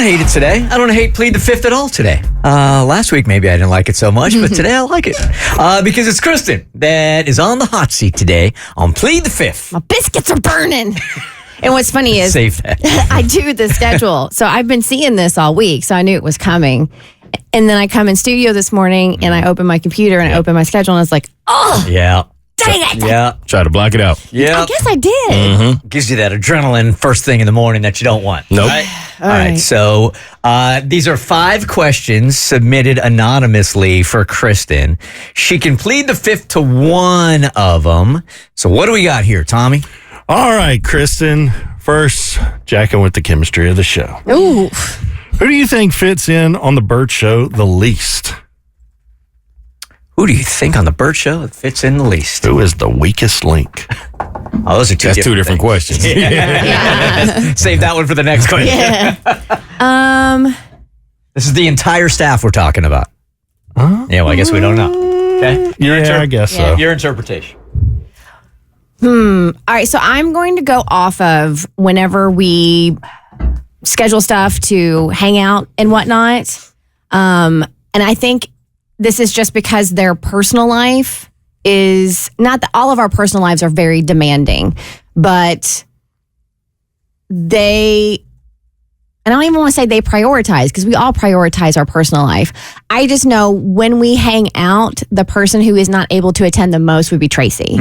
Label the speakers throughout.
Speaker 1: hate it today. I don't hate Plead the Fifth at all today. Last week, maybe I didn't like it so much, but today I like it. Because it's Kristen that is on the hot seat today on Plead the Fifth.
Speaker 2: My biscuits are burning. And what's funny is
Speaker 1: Save that.
Speaker 2: I do the schedule. So I've been seeing this all week, so I knew it was coming. And then I come in studio this morning and I open my computer and I open my schedule and it's like, oh,
Speaker 1: Yeah.
Speaker 2: dang it.
Speaker 1: Yeah.
Speaker 3: Try to block it out.
Speaker 1: Yeah.
Speaker 2: I guess I did.
Speaker 1: Gives you that adrenaline first thing in the morning that you don't want.
Speaker 3: Nope.
Speaker 1: All right. So these are 5 questions submitted anonymously for Kristen. She can plead the fifth to one of them. So what do we got here, Tommy?
Speaker 3: All right, Kristen. First, jacking with the chemistry of the show.
Speaker 2: Ooh.
Speaker 3: Who do you think fits in on the Bert Show the least?
Speaker 1: Who do you think on the Bert Show that fits in the least?
Speaker 3: Who is the weakest link?
Speaker 1: Oh, those are two different
Speaker 3: questions.
Speaker 1: Save that one for the next question.
Speaker 2: Yeah.
Speaker 1: This is the entire staff we're talking about. Yeah, well, I guess we don't know. Okay.
Speaker 3: I guess so.
Speaker 1: Your interpretation.
Speaker 2: All right. So I'm going to go off of whenever we schedule stuff to hang out and whatnot. And I think this is just because their personal life is not that all of our personal lives are very demanding, but and I don't even want to say they prioritize because we all prioritize our personal life. I just know when we hang out, the person who is not able to attend the most would be Tracy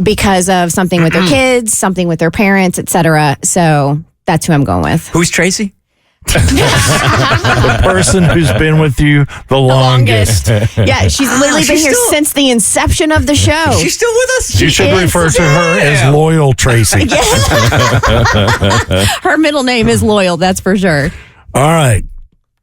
Speaker 2: because of something with their kids, something with their parents, etc. So that's who I'm going with.
Speaker 1: Who's Tracy?
Speaker 3: The person who's been with you the longest.
Speaker 2: Yeah, she's literally been here since the inception of the show.
Speaker 1: She's still with us?
Speaker 3: You should refer to her as Loyal Tracy.
Speaker 2: Her middle name is Loyal, that's for sure.
Speaker 3: All right.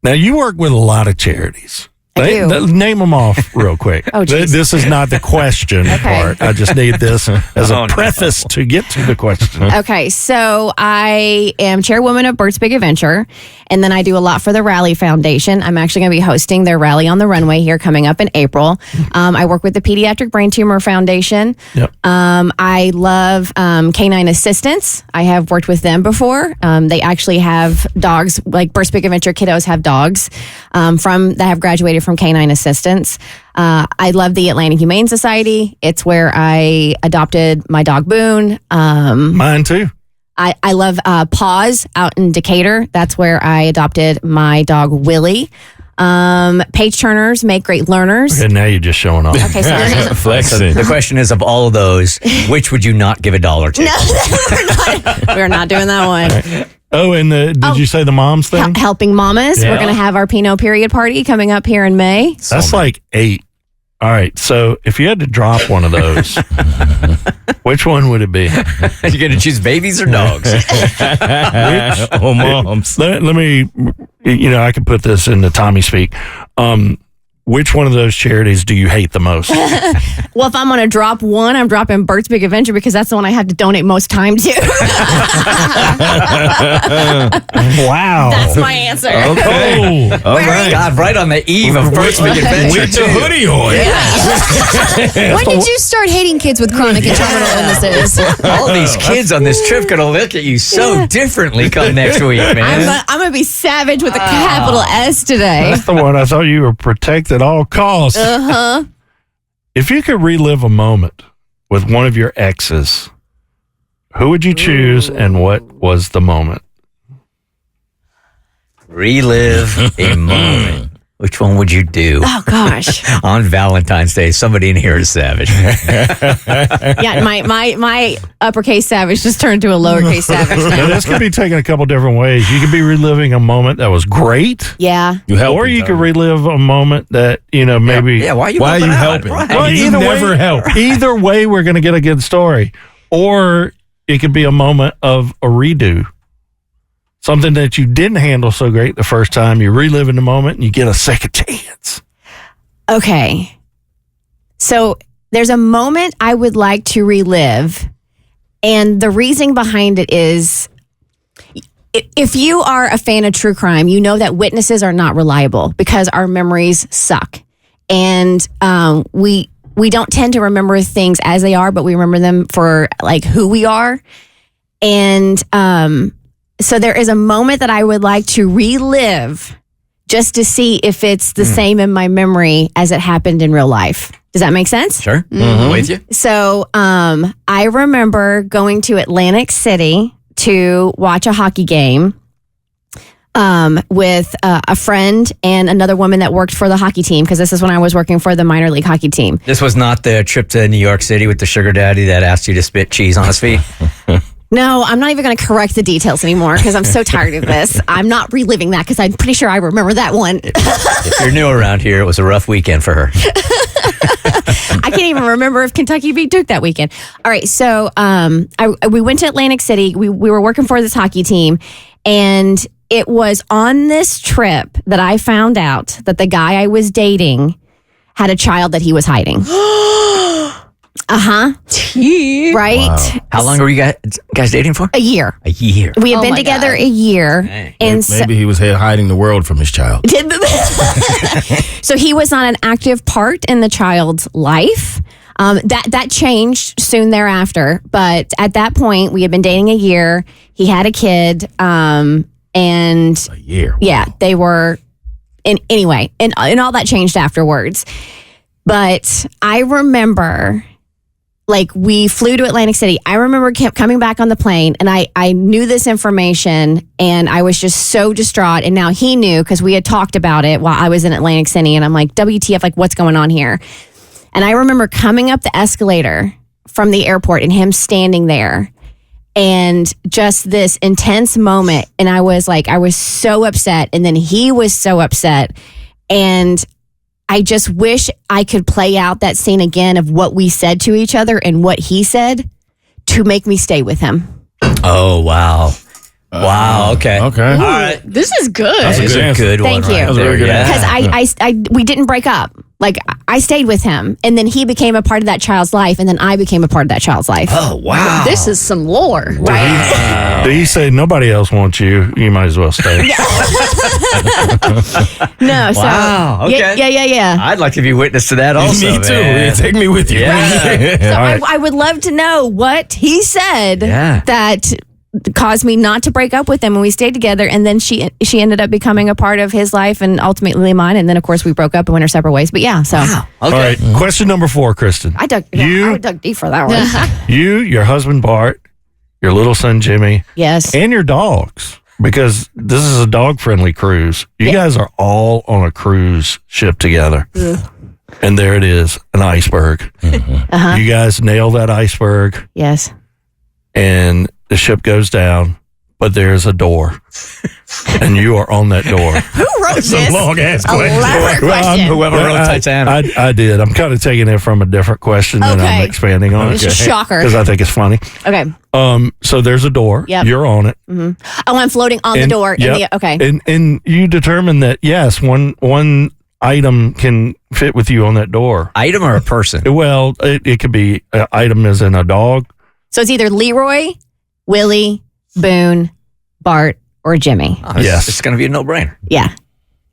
Speaker 3: Now, you work with a lot of charities.
Speaker 2: I do.
Speaker 3: Name them off real quick.
Speaker 2: Oh, geez.
Speaker 3: This is not the question part. I just need this as a preface to get to the question.
Speaker 2: Okay, so I am chairwoman of Bert's Big Adventure, and then I do a lot for the Rally Foundation. I'm actually going to be hosting their rally on the runway here coming up in April. I work with the Pediatric Brain Tumor Foundation.
Speaker 3: Yep.
Speaker 2: I love canine assistance. I have worked with them before. They actually have dogs, like Bert's Big Adventure kiddos have dogs that have graduated from canine assistance. I love the Atlanta Humane Society. It's where I adopted my dog Boone.
Speaker 3: Mine too.
Speaker 2: I love Paws out in Decatur. That's where I adopted my dog Willie. Page turners make great learners.
Speaker 3: And now you're just showing off.
Speaker 2: Okay, sorry.
Speaker 3: Flexing.
Speaker 1: The question is, of all of those, which would you not give $1 to?
Speaker 2: No, we're not doing that one.
Speaker 3: Oh, and did you say the moms thing?
Speaker 2: Helping mamas.
Speaker 3: Yeah.
Speaker 2: We're going to have our Pinot period party coming up here in May.
Speaker 3: That's like 8. All right. So if you had to drop one of those, which one would it be?
Speaker 1: Are you going to choose babies or dogs?
Speaker 3: Moms. Let me, I can put this into Tommy speak. Which one of those charities do you hate the most?
Speaker 2: Well, if I'm going to drop one, I'm dropping Bert's Big Adventure because that's the one I have to donate most time to.
Speaker 3: Wow.
Speaker 2: That's my answer.
Speaker 3: Okay.
Speaker 1: All right. God, right on the eve of Bert's Big Adventure.
Speaker 3: With the hoodie on.
Speaker 4: When did you start hating kids with chronic and terminal illnesses?
Speaker 1: All these kids on this trip going to look at you so differently come next week, man.
Speaker 2: I'm going to be savage with a capital S today.
Speaker 3: That's the one I thought you were protected at all costs.
Speaker 2: Uh-huh.
Speaker 3: If you could relive a moment with one of your exes, who would you choose and what was the moment?
Speaker 1: Relive a moment. Which one would you do?
Speaker 2: Oh, gosh.
Speaker 1: On Valentine's Day, somebody in here is savage.
Speaker 2: Yeah, my uppercase savage just turned to a lowercase savage
Speaker 3: Now,
Speaker 2: now.
Speaker 3: this could be taken a couple different ways. You could be reliving a moment that was great,
Speaker 2: Yeah.
Speaker 3: or you could relive a moment that, maybe...
Speaker 1: Yeah, why are you
Speaker 3: helping?
Speaker 1: Right.
Speaker 3: Well, You never help. Either way, we're going to get a good story. Or it could be a moment of a redo. Something that you didn't handle so great the first time. You relive in the moment and you get a second chance.
Speaker 2: Okay. So there's a moment I would like to relive. And the reason behind it is if you are a fan of true crime, you know that witnesses are not reliable because our memories suck. And we don't tend to remember things as they are, but we remember them for like who we are. And So there is a moment that I would like to relive just to see if it's the same in my memory as it happened in real life. Does that make sense?
Speaker 1: Sure. Mm-hmm. With you.
Speaker 2: So I remember going to Atlantic City to watch a hockey game with a friend and another woman that worked for the hockey team, because this is when I was working for the minor league hockey team.
Speaker 1: This was not the trip to New York City with the sugar daddy that asked you to spit cheese on his feet?
Speaker 2: No, I'm not even going to correct the details anymore because I'm so tired of this. I'm not reliving that because I'm pretty sure I remember that one.
Speaker 1: If you're new around here, it was a rough weekend for her.
Speaker 2: I can't even remember if Kentucky beat Duke that weekend. All right, so we went to Atlantic City. We were working for this hockey team, and it was on this trip that I found out that the guy I was dating had a child that he was hiding. Right?
Speaker 5: Wow.
Speaker 1: How long were you guys dating for?
Speaker 2: A year.
Speaker 1: A year.
Speaker 2: We had
Speaker 4: Oh
Speaker 2: been
Speaker 4: my
Speaker 2: together
Speaker 4: God.
Speaker 2: a year.
Speaker 1: Dang.
Speaker 2: And
Speaker 5: Maybe he was hiding the world from his child.
Speaker 2: so he was not an active part in the child's life. That changed soon thereafter. But at that point, we had been dating a year. He had a kid. And
Speaker 5: A year.
Speaker 2: yeah, they were anyway, and all that changed afterwards. But I remember, like, we flew to Atlantic City. I remember coming back on the plane, and I knew this information, and I was just so distraught. And now he knew because we had talked about it while I was in Atlantic City, and I'm like, WTF, like, what's going on here? And I remember coming up the escalator from the airport and him standing there, and just this intense moment. And I was so upset. And then he was so upset. And I just wish I could play out that scene again of what we said to each other and what he said to make me stay with him.
Speaker 1: Oh, wow. Wow. Okay.
Speaker 5: Okay.
Speaker 1: All right.
Speaker 4: This is good.
Speaker 1: That is a good
Speaker 2: Thank
Speaker 1: one.
Speaker 2: you.
Speaker 1: Right
Speaker 5: That's a very
Speaker 1: there,
Speaker 5: good
Speaker 1: yeah.
Speaker 2: Because we didn't break up. Like, I stayed with him, and then he became a part of that child's life, and then I became a part of that child's life.
Speaker 1: Oh, wow.
Speaker 4: This is some lore.
Speaker 2: Right?
Speaker 3: Did he say nobody else wants you? You might as well stay.
Speaker 2: No, so
Speaker 1: Wow, okay.
Speaker 2: yeah.
Speaker 1: I'd like to be witness to that also.
Speaker 5: Me too.
Speaker 1: man.
Speaker 5: Take me with you.
Speaker 1: Yeah.
Speaker 2: So
Speaker 3: All right.
Speaker 2: I would love to know what he said
Speaker 1: Yeah.
Speaker 2: that caused me not to break up with him, and we stayed together. And then she ended up becoming a part of his life and ultimately mine. And then, of course, we broke up and went our separate ways. But yeah, so
Speaker 1: Wow. Okay.
Speaker 3: All right. Question number 4, Kristen.
Speaker 2: I dug deep for that one.
Speaker 3: You, your husband Bart, your little son Jimmy,
Speaker 2: Yes.
Speaker 3: and your dogs, because this is a dog-friendly cruise. You guys are all on a cruise ship together. And there it is, an iceberg. You guys nail that iceberg,
Speaker 2: Yes.
Speaker 3: and the ship goes down, but there's a door. And you are on that door.
Speaker 2: Who wrote this?
Speaker 3: long-ass
Speaker 2: Elaborate question.
Speaker 1: Whoever wrote Titanic.
Speaker 3: I did. I'm kind of taking it from a different question and
Speaker 2: Okay.
Speaker 3: I'm expanding on
Speaker 2: It's
Speaker 3: it.
Speaker 2: a shocker.
Speaker 3: Because I think it's funny.
Speaker 2: Okay.
Speaker 3: So there's a door.
Speaker 2: Yep.
Speaker 3: You're on it.
Speaker 2: Oh, I'm floating on the door.
Speaker 3: Yep.
Speaker 2: Okay.
Speaker 3: And you determine that, yes, one item can fit with you on that door.
Speaker 1: Item or a person?
Speaker 3: Well, it could be an item as in a dog.
Speaker 2: So it's either Leroy, Willie, Boone, Bart, or Jimmy.
Speaker 1: Oh,
Speaker 3: Yes.
Speaker 1: It's going to be a no-brainer.
Speaker 2: Yeah.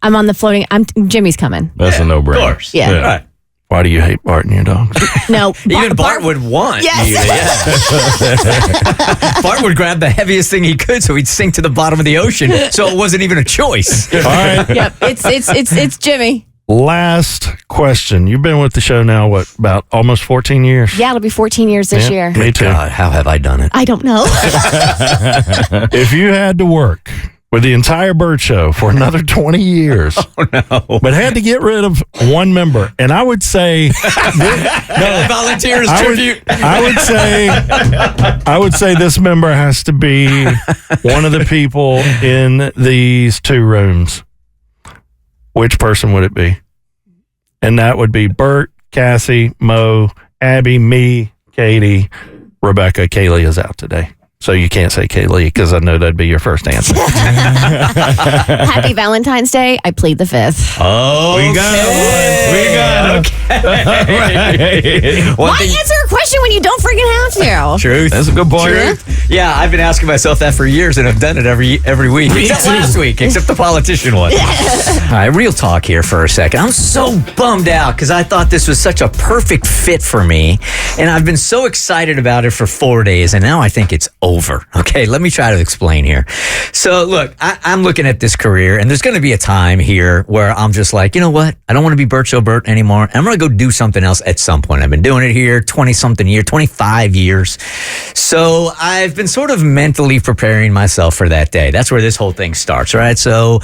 Speaker 2: I'm on the floating. Jimmy's coming.
Speaker 5: That's a
Speaker 1: Of
Speaker 5: no-brainer.
Speaker 1: course.
Speaker 2: Yeah.
Speaker 1: All right.
Speaker 3: Why do you hate Bart and your dogs?
Speaker 2: No.
Speaker 1: Even Bart would want.
Speaker 2: Yes.
Speaker 1: Yeah. Bart would grab the heaviest thing he could so he'd sink to the bottom of the ocean. So it wasn't even a choice.
Speaker 3: All right.
Speaker 2: Yep. It's Jimmy.
Speaker 3: Last question. You've been with the show now, what, about almost 14 years?
Speaker 2: Yeah, it'll be 14 years this year.
Speaker 3: Me too.
Speaker 1: God, how have I done it?
Speaker 2: I don't know.
Speaker 3: If you had to work with the entire Bert Show for another 20 years, but had to get rid of one member, and I would say,
Speaker 1: Volunteers tribute.
Speaker 3: I would say this member has to be one of the people in these 2 rooms. Which person would it be? And that would be Bert, Cassie, Mo, Abby, me, Katie, Rebecca. Kaylee is out today. So you can't say Kaylee because I know that'd be your first answer.
Speaker 2: Happy Valentine's Day. I plead the 5th.
Speaker 1: Oh,
Speaker 5: We got one. We got
Speaker 1: okay. One
Speaker 2: Why
Speaker 1: thing-
Speaker 2: answer a a question when you don't freaking have to.
Speaker 1: Truth.
Speaker 5: That's a good point.
Speaker 1: Yeah, I've been asking myself that for years, and I've done it every week. Except last week, except the politician one. All right, real talk here for a second. I'm so bummed out because I thought this was such a perfect fit for me, and I've been so excited about it for 4 days, and now I think it's over. Okay, let me try to explain here. So, look, I'm looking at this career, and there's going to be a time here where I'm just like, you know what? I don't want to be Bert Show Bert anymore. I'm going to go do something else at some point. I've been doing it here 20-something years, 25 years. So I've been sort of mentally preparing myself for that day. That's where this whole thing starts, right? So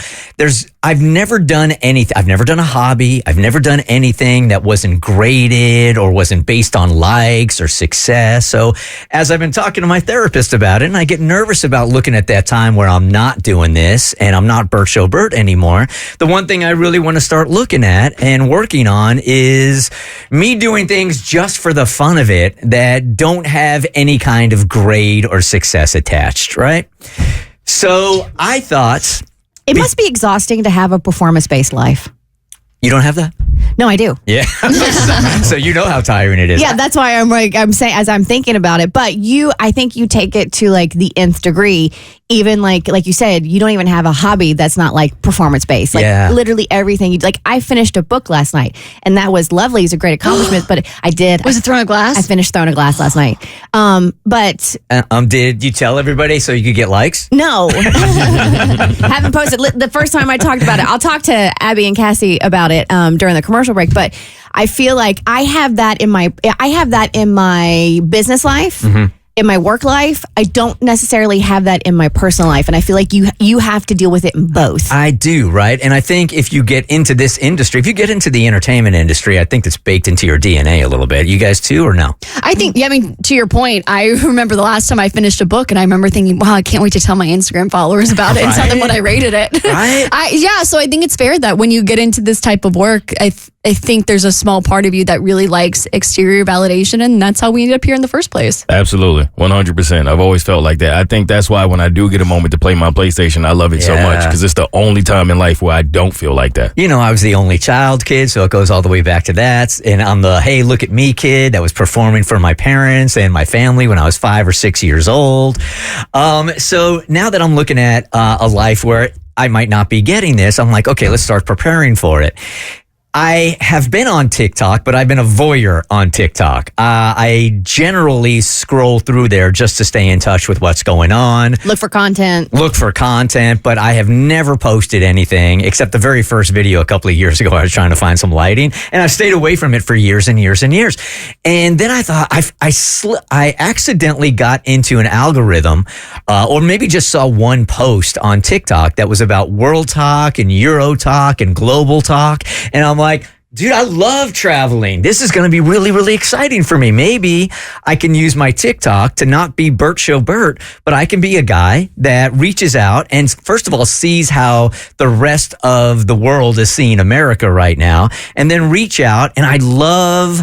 Speaker 1: I've never done anything. I've never done a hobby. I've never done anything that wasn't graded or wasn't based on likes or success. So as I've been talking to my therapist about it, and I get nervous about looking at that time where I'm not doing this and I'm not Bert Show Bert anymore, the one thing I really want to start looking at and working on is me doing things just for the fun of it that don't have any kind of grade or success attached, right? So I thought...
Speaker 2: It must be exhausting to have a performance-based life.
Speaker 1: You don't have that?
Speaker 2: No, I do.
Speaker 1: Yeah. So you know how tiring it is.
Speaker 2: Yeah, that's why I'm saying, as I'm thinking about it. But I think you take it to like the nth degree. Even like you said, you don't even have a hobby that's not like performance based. Like literally everything. I finished a book last night, and that was lovely. It was a great accomplishment. But I did.
Speaker 4: Was it throwing a glass?
Speaker 2: I finished throwing a glass last night. But
Speaker 1: did you tell everybody so you could get likes?
Speaker 2: No, haven't posted. The first time I talked about it, I'll talk to Abby and Cassie about it during the commercial break. But I feel like I have that in my business life. Mm-hmm. In my work life, I don't necessarily have that in my personal life. And I feel like you have to deal with it in both.
Speaker 1: I do, right? And I think if you get into this industry, if you get into the entertainment industry, I think that's baked into your DNA a little bit. You guys too, or no?
Speaker 4: I think, yeah, I mean, to your point, I remember the last time I finished a book and I remember thinking, wow, I can't wait to tell my Instagram followers about it and tell them what I rated it.
Speaker 1: Right?
Speaker 4: So I think it's fair that when you get into this type of work, I think there's a small part of you that really likes exterior validation, and that's how we ended up here in the first place.
Speaker 5: Absolutely. 100%. I've always felt like that. I think that's why when I do get a moment to play my PlayStation, I love it so much because it's the only time in life where I don't feel like that. You know,
Speaker 1: I was the only child kid, so it goes all the way back to that. And I'm the, hey, look at me kid that was performing for my parents and my family when I was 5 or 6 years old. So now that I'm looking at a life where I might not be getting this, I'm like, okay, let's start preparing for it. I have been on TikTok, but I've been a voyeur on TikTok. I generally scroll through there just to stay in touch with what's going on.
Speaker 2: Look for content,
Speaker 1: but I have never posted anything except the very first video a couple of years ago. I was trying to find some lighting, and I stayed away from it for years and years and years. And then I thought I accidentally got into an algorithm, or maybe just saw one post on TikTok that was about world talk and Euro talk and global talk, and I'm like, dude, I love traveling. This is going to be really, really exciting for me. Maybe I can use my TikTok to not be Bert Show Bert, but I can be a guy that reaches out and first of all sees how the rest of the world is seeing America right now, and then reach out. And I love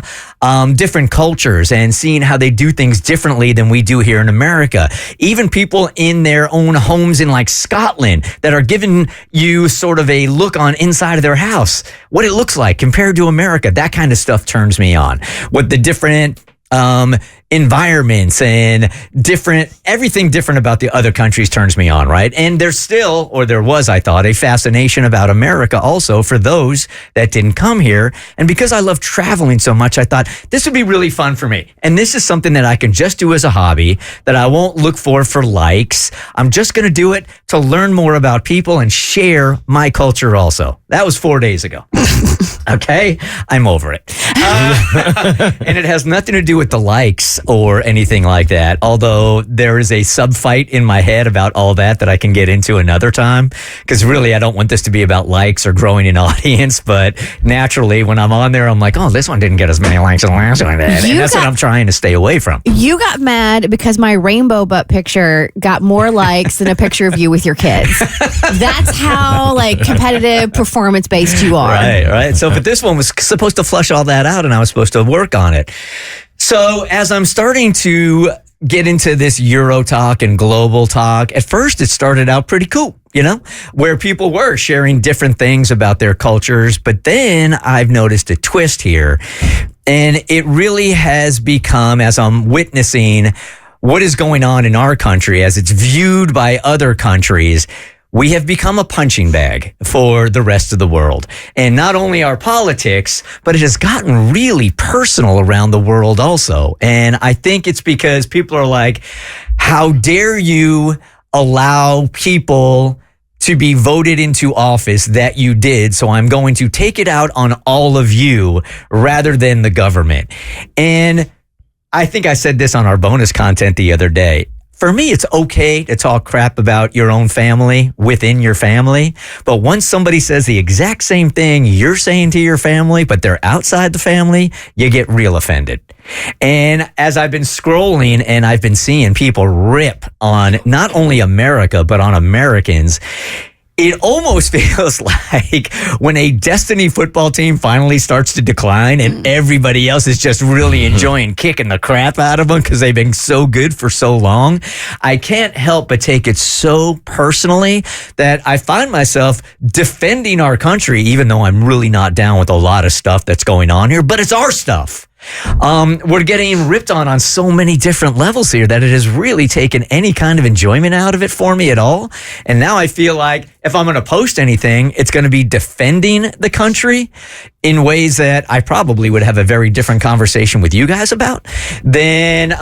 Speaker 1: different cultures and seeing how they do things differently than we do here in America. Even people in their own homes in like Scotland that are giving you sort of a look on inside of their house, what it looks like compared to America. That kind of stuff turns me on. What the different environments and everything different about the other countries turns me on, right? And there's still, or there was, I thought, a fascination about America also for those that didn't come here. And because I love traveling so much, I thought this would be really fun for me. And this is something that I can just do as a hobby, that I won't look for likes. I'm just going to do it to learn more about people and share my culture also. That was 4 days ago. Okay? I'm over it. And it has nothing to do with the likes or anything like that. Although there is a sub fight in my head about all that I can get into another time. Because really, I don't want this to be about likes or growing an audience. But naturally, when I'm on there, I'm like, oh, this one didn't get as many likes as the last one did. And that's what I'm trying to stay away from.
Speaker 2: You got mad because my rainbow butt picture got more likes than a picture of you with your kids. That's how competitive, performance-based you are.
Speaker 1: Right. So, but this one was supposed to flush all that out, and I was supposed to work on it. So as I'm starting to get into this Euro talk and global talk, at first it started out pretty cool, where people were sharing different things about their cultures. But then I've noticed a twist here. And it really has become, as I'm witnessing what is going on in our country as it's viewed by other countries, we have become a punching bag for the rest of the world. And not only our politics, but it has gotten really personal around the world also. And I think it's because people are like, how dare you allow people to be voted into office that you did, so I'm going to take it out on all of you rather than the government. And I think I said this on our bonus content the other day. For me, it's okay to talk crap about your own family within your family. But once somebody says the exact same thing you're saying to your family, but they're outside the family, you get real offended. And as I've been scrolling and I've been seeing people rip on not only America, but on Americans, it almost feels like when a Destiny football team finally starts to decline and everybody else is just really enjoying kicking the crap out of them because they've been so good for so long. I can't help but take it so personally that I find myself defending our country, even though I'm really not down with a lot of stuff that's going on here, but it's our stuff. We're getting ripped on so many different levels here that it has really taken any kind of enjoyment out of it for me at all. And now I feel like if I'm going to post anything, it's going to be defending the country in ways that I probably would have a very different conversation with you guys about. Then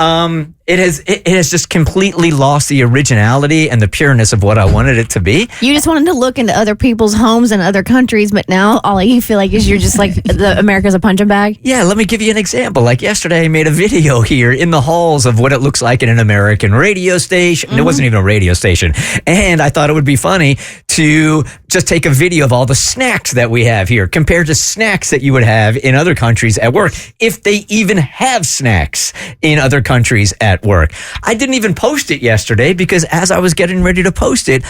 Speaker 1: it has just completely lost the originality and the pureness of what I wanted it to be.
Speaker 2: You just wanted to look into other people's homes in other countries, but now all you feel like is you're just like America's a punching bag.
Speaker 1: Yeah, let me give you an example. Like yesterday, I made a video here in the halls of what it looks like in an American radio station. It wasn't even a radio station. And I thought it would be funny to just take a video of all the snacks that we have here compared to snacks that you would have in other countries at work, if they even have snacks in other countries at work. I didn't even post it yesterday because as I was getting ready to post it,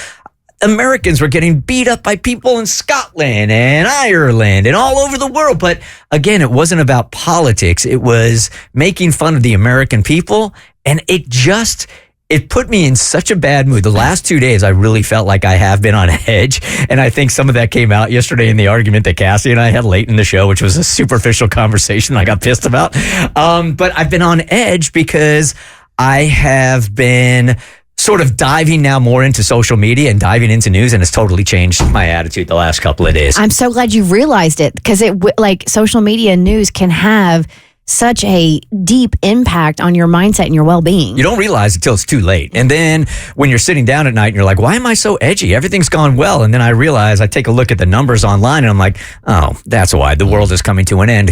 Speaker 1: Americans were getting beat up by people in Scotland and Ireland and all over the world. But again, it wasn't about politics. It was making fun of the American people. And it put me in such a bad mood. The last 2 days, I really felt like I have been on edge. And I think some of that came out yesterday in the argument that Cassie and I had late in the show, which was a superficial conversation I got pissed about. But I've been on edge because I have been sort of diving now more into social media and diving into news, and it's totally changed my attitude the last couple of days.
Speaker 2: I'm so glad you realized it, because like social media and news can have such a deep impact on your mindset and your well-being.
Speaker 1: You don't realize it till it's too late. And then when you're sitting down at night and you're like, why am I so edgy? Everything's gone well. And then I realize, I take a look at the numbers online and I'm like, oh, that's why the world is coming to an end,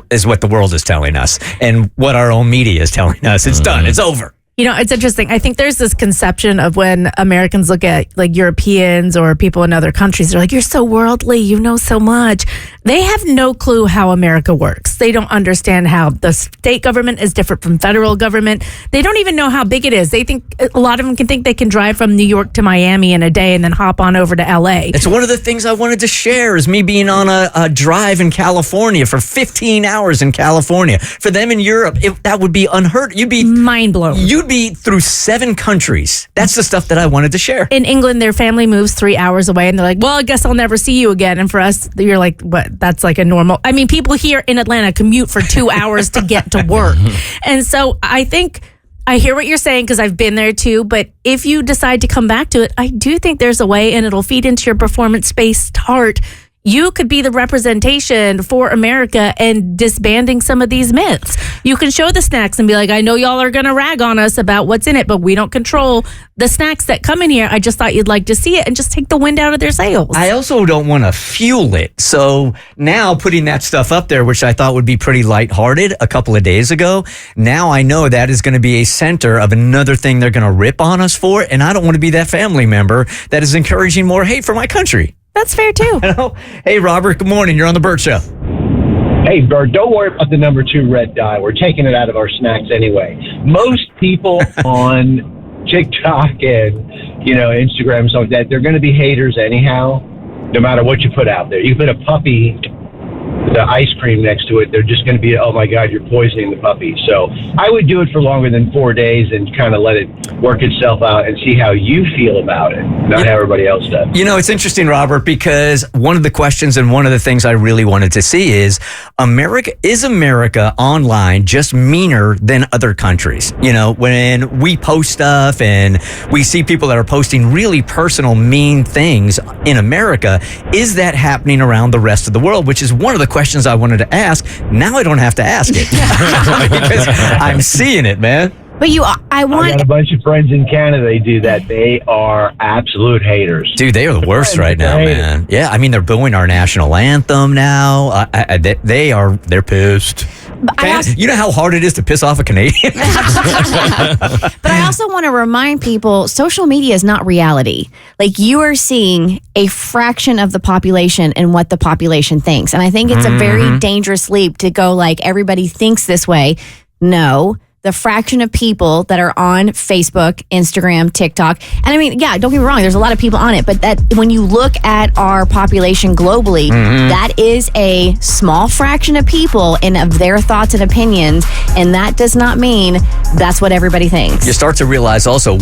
Speaker 1: is what the world is telling us and what our own media is telling us. It's done. It's over.
Speaker 6: You know, it's interesting. I think there's this conception of when Americans look at like Europeans or people in other countries, they're like, you're so worldly, you know so much. They have no clue how America works. They don't understand how the state government is different from federal government. They don't even know how big it is. They think a lot of them can think they can drive from New York to Miami in a day and then hop on over to LA.
Speaker 1: It's one of the things I wanted to share is me being on a drive in California for 15 hours in California. For them in Europe, that would be unheard. You'd be
Speaker 6: mind blown.
Speaker 1: You'd be through 7 countries. That's the stuff that I wanted to share.
Speaker 6: In England, their family moves 3 hours away and they're like, well, I guess I'll never see you again. And for us, you're like, what? That's like a normal. I mean, people here in Atlanta commute for 2 hours to get to work. And so I think I hear what you're saying because I've been there too. But if you decide to come back to it, I do think there's a way, and it'll feed into your performance-based heart. You could be the representation for America and disbanding some of these myths. You can show the snacks and be like, I know y'all are going to rag on us about what's in it, but we don't control the snacks that come in here. I just thought you'd like to see it and just take the wind out of their sails.
Speaker 1: I also don't want to fuel it. So now putting that stuff up there, which I thought would be pretty lighthearted a couple of days ago, now I know that is going to be a center of another thing they're going to rip on us for. And I don't want to be that family member that is encouraging more hate for my country.
Speaker 6: That's fair too.
Speaker 1: Hey, Robert, good morning. You're on the Bert Show.
Speaker 7: Hey, Bert, don't worry about the number 2 red dye. We're taking it out of our snacks anyway. Most people on TikTok and, Instagram and stuff like that, they're going to be haters anyhow, no matter what you put out there. You put a puppy the ice cream next to it, they're just going to be, oh my God, you're poisoning the puppy. So I would do it for longer than 4 days and kind of let it work itself out and see how you feel about it, not how everybody else does.
Speaker 1: You know, it's interesting, Robert, because one of the questions and one of the things I really wanted to see is America online just meaner than other countries? You know, when we post stuff and we see people that are posting really personal, mean things in America, is that happening around the rest of the world? Which is one of the questions I wanted to ask. Now I don't have to ask it because I'm seeing it, man.
Speaker 2: But I
Speaker 7: got a bunch of friends in Canada. They do that. They are absolute haters.
Speaker 1: Dude, they are the worst right now, man. Yeah, I mean, they're booing our national anthem now. They're pissed. You know how hard it is to piss off a Canadian?
Speaker 2: But I also want to remind people, social media is not reality. Like, you are seeing a fraction of the population and what the population thinks. And I think it's a very dangerous leap to go like, everybody thinks this way. No. The fraction of people that are on Facebook, Instagram, TikTok. And I mean, yeah, don't get me wrong, there's a lot of people on it, but that when you look at our population globally, that is a small fraction of people and of their thoughts and opinions. And that does not mean that's what everybody thinks.
Speaker 1: You start to realize also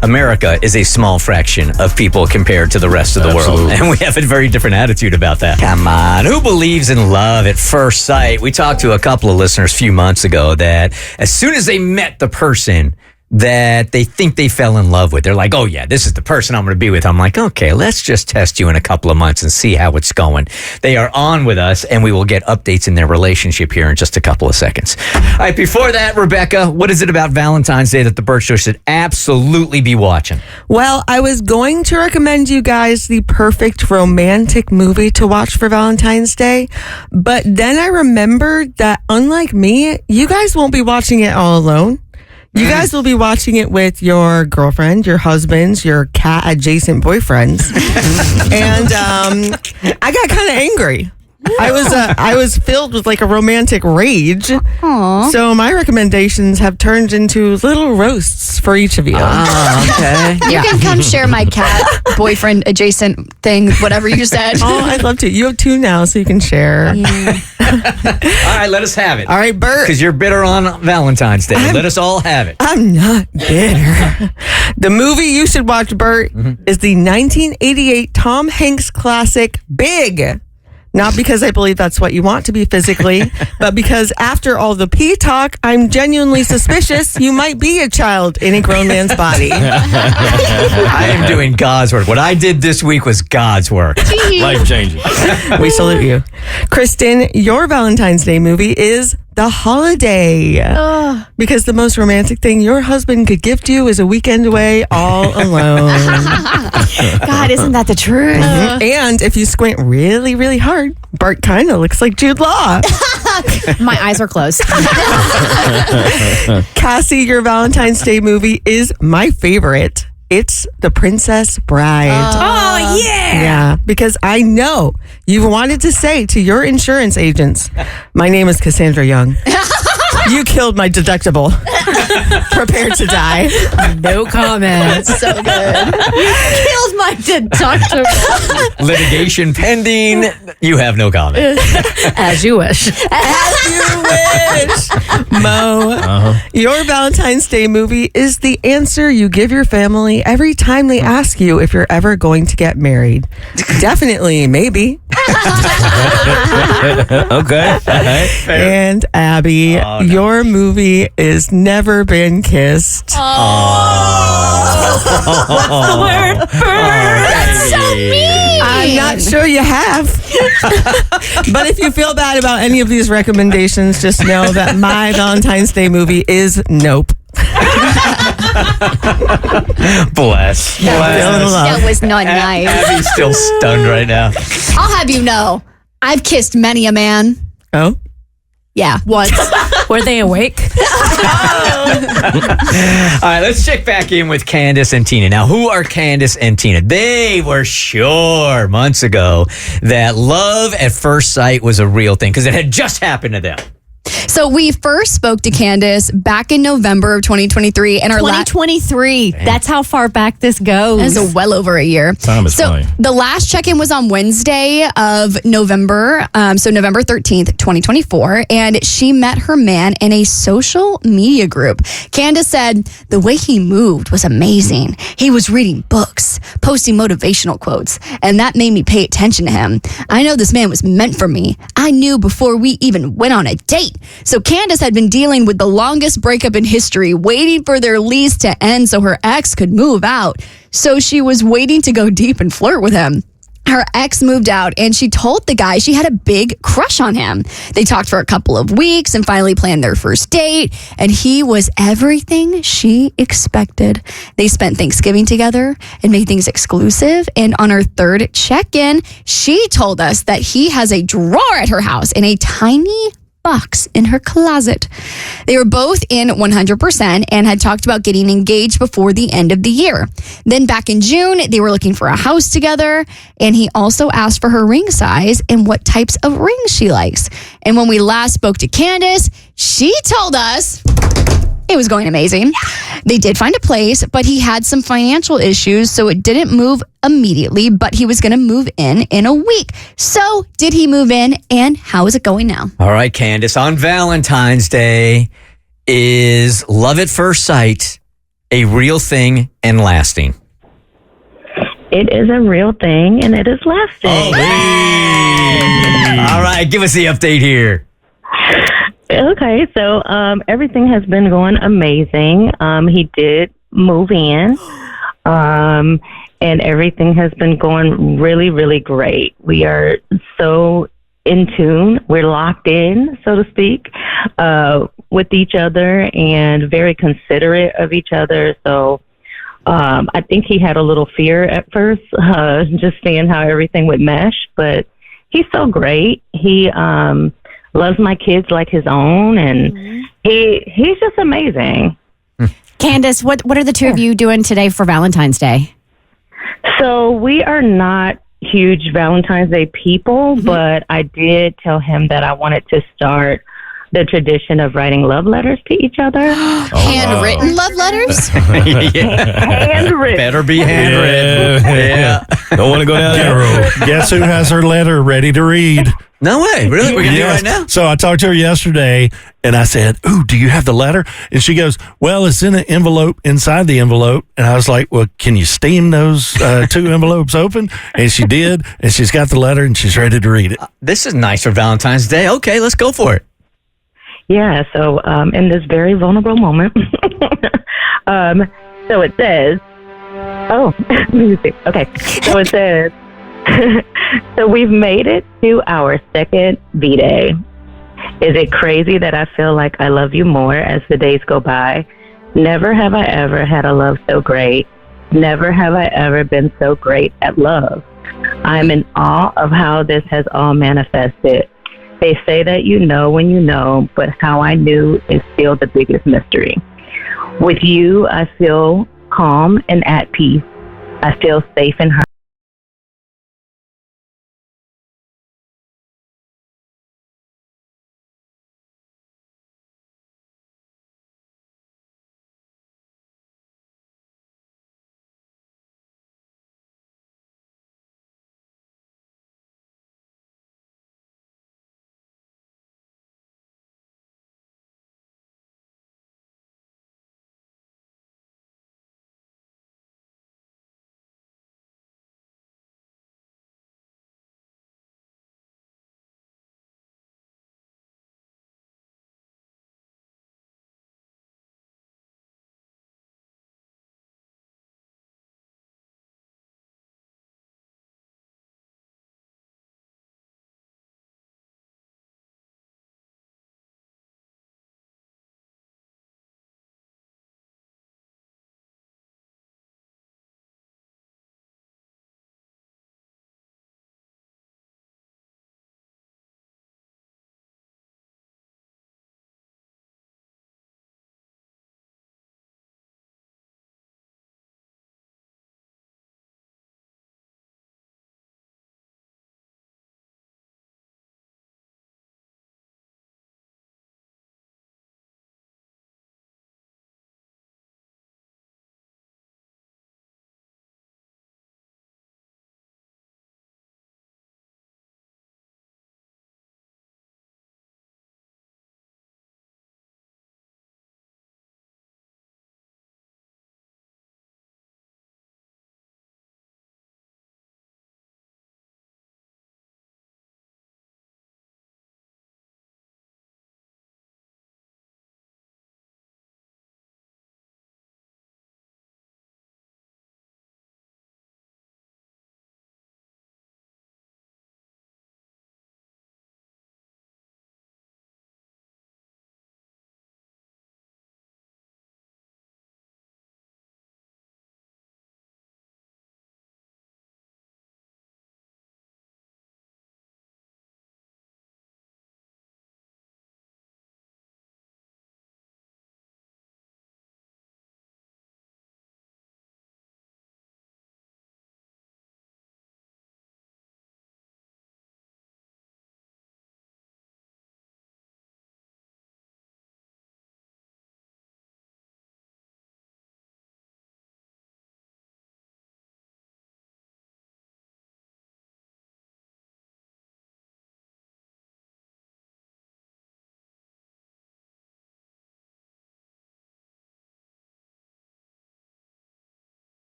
Speaker 1: America is a small fraction of people compared to the rest of the world. And we have a very different attitude about that. Come on. Who believes in love at first sight? We talked to a couple of listeners a few months ago that as soon as they met the person that they think they fell in love with, they're like, oh yeah, this is the person I'm going to be with. I'm like, okay, let's just test you in a couple of months and see how it's going. They are on with us, and we will get updates in their relationship here in just a couple of seconds. All right, before that, Rebecca, what is it about Valentine's Day that the Bert Show should absolutely be watching?
Speaker 8: Well, I was going to recommend you guys the perfect romantic movie to watch for Valentine's Day, but then I remembered that unlike me, you guys won't be watching it all alone. You guys will be watching it with your girlfriend, your husbands, your cat-adjacent boyfriends. And I got kind of angry. I was filled with like a romantic rage.
Speaker 4: Aww.
Speaker 8: So my recommendations have turned into little roasts for each of you.
Speaker 1: Oh, okay.
Speaker 4: You can come share my cat boyfriend adjacent thing, whatever you said.
Speaker 8: Oh, I'd love to. You have 2 now, so you can share.
Speaker 1: All right, let us have it.
Speaker 8: All right, Bert.
Speaker 1: Because you're bitter on Valentine's Day. Let us all have it.
Speaker 8: I'm not bitter. The movie you should watch, Bert, is the 1988 Tom Hanks classic, Big. Not because I believe that's what you want to be physically, but because after all the pee talk, I'm genuinely suspicious you might be a child in a grown man's body.
Speaker 1: I am doing God's work. What I did this week was God's work.
Speaker 5: Life changing.
Speaker 8: We salute you. Kristen, your Valentine's Day movie is The Holiday. Because the most romantic thing your husband could gift you is a weekend away all alone.
Speaker 2: God, isn't that the truth?
Speaker 8: And if you squint really, really hard, Bart kind of looks like Jude Law.
Speaker 2: My eyes are closed.
Speaker 8: Cassie, your Valentine's Day movie is my favorite. It's The Princess Bride.
Speaker 6: Oh, yeah.
Speaker 8: Yeah, because I know you've wanted to say to your insurance agents, my name is Cassandra Young. You killed my deductible. Prepare to die.
Speaker 6: No comment.
Speaker 4: So good.
Speaker 2: Killed my deductible.
Speaker 1: Litigation pending. You have no comment.
Speaker 6: As you wish.
Speaker 8: As you wish. Mo, your Valentine's Day movie is the answer you give your family every time they ask you if you're ever going to get married. Definitely, maybe.
Speaker 5: Okay. All right.
Speaker 8: And Abby, your movie is Never Been Kissed.
Speaker 6: What's the word?
Speaker 2: That's so mean.
Speaker 8: I'm not sure you have. But if you feel bad about any of these recommendations, just know that my Valentine's Day movie is Nope.
Speaker 1: Bless.
Speaker 4: That was not nice.
Speaker 1: Abby's still stunned right now.
Speaker 4: I'll have you know, I've kissed many a man.
Speaker 8: Oh?
Speaker 4: Yeah.
Speaker 6: What? Were they awake?
Speaker 1: All right, let's check back in with Candace and Tina. Now, who are Candace and Tina? They were sure months ago that love at first sight was a real thing because it had just happened to them.
Speaker 4: So we first spoke to Candace back in November of 2023, and our
Speaker 2: 2023. That's how far back this goes.
Speaker 4: That's well over a year.
Speaker 5: Time is flying.
Speaker 4: The last check-in was on Wednesday of November, so November 13th, 2024, and she met her man in a social media group. Candace said the way he moved was amazing. He was reading books, posting motivational quotes, and that made me pay attention to him. I know this man was meant for me. I knew before we even went on a date. So Candace had been dealing with the longest breakup in history, waiting for their lease to end so her ex could move out. So she was waiting to go deep and flirt with him. Her ex moved out and she told the guy she had a big crush on him. They talked for a couple of weeks and finally planned their first date, and he was everything she expected. They spent Thanksgiving together and made things exclusive, and on her third check-in, she told us that he has a drawer at her house in a tiny box in her closet. They were both in 100% and had talked about getting engaged before the end of the year. Then back in June, they were looking for a house together, and he also asked for her ring size and what types of rings she likes. And when we last spoke to Candace, she told us it was going amazing. They did find a place, but he had some financial issues, so it didn't move immediately, but he was going to move in a week. So did he move in, and how is it going now?
Speaker 1: All right, Candace, on Valentine's Day, is love at first sight a real thing and lasting?
Speaker 9: It is a real thing, and it is lasting.
Speaker 1: Oh, all right, give us the update here.
Speaker 9: Okay, so everything has been going amazing. He did move in, and everything has been going really, really great. We are so in tune. We're locked in, so to speak, with each other and very considerate of each other. So I think he had a little fear at first, just seeing how everything would mesh, but he's so great. He loves my kids like his own, and he's just amazing.
Speaker 2: Candace, what are the two of you doing today for Valentine's Day?
Speaker 9: So we are not huge Valentine's Day people, but I did tell him that I wanted to start the tradition of writing love letters to each other.
Speaker 4: Handwritten love letters?
Speaker 9: Handwritten.
Speaker 1: Better be handwritten. Yeah.
Speaker 5: Don't want to go down that road.
Speaker 3: Guess who has her letter ready to read?
Speaker 1: No way. Really? We're going to do it right now?
Speaker 3: So I talked to her yesterday, and I said, "Ooh, do you have the letter?" And she goes, "Well, it's in an envelope inside the envelope." And I was like, "Well, can you steam those two envelopes open?" And she did, and she's got the letter, and she's ready to read it.
Speaker 1: This is nice for Valentine's Day. Okay, let's go for it.
Speaker 9: Yeah, so in this very vulnerable moment, so it says, music. Okay, so it says, so we've made it to our second V-Day. Is it crazy that I feel like I love you more as the days go by? Never have I ever had a love so great. Never have I ever been so great at love. I'm in awe of how this has all manifested. They say that you know when you know, but how I knew is still the biggest mystery. With you, I feel calm and at peace. I feel safe in her.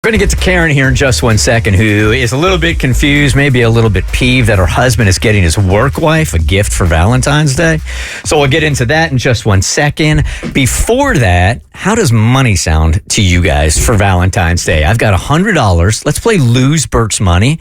Speaker 1: We're going to get to Karen here in just one second, who is a little bit confused, maybe a little bit peeved that her husband is getting his work wife a gift for Valentine's Day. So we'll get into that in just one second. Before that, how does money sound to you guys for Valentine's Day? I've got $100. Let's play Lose Bert's Money.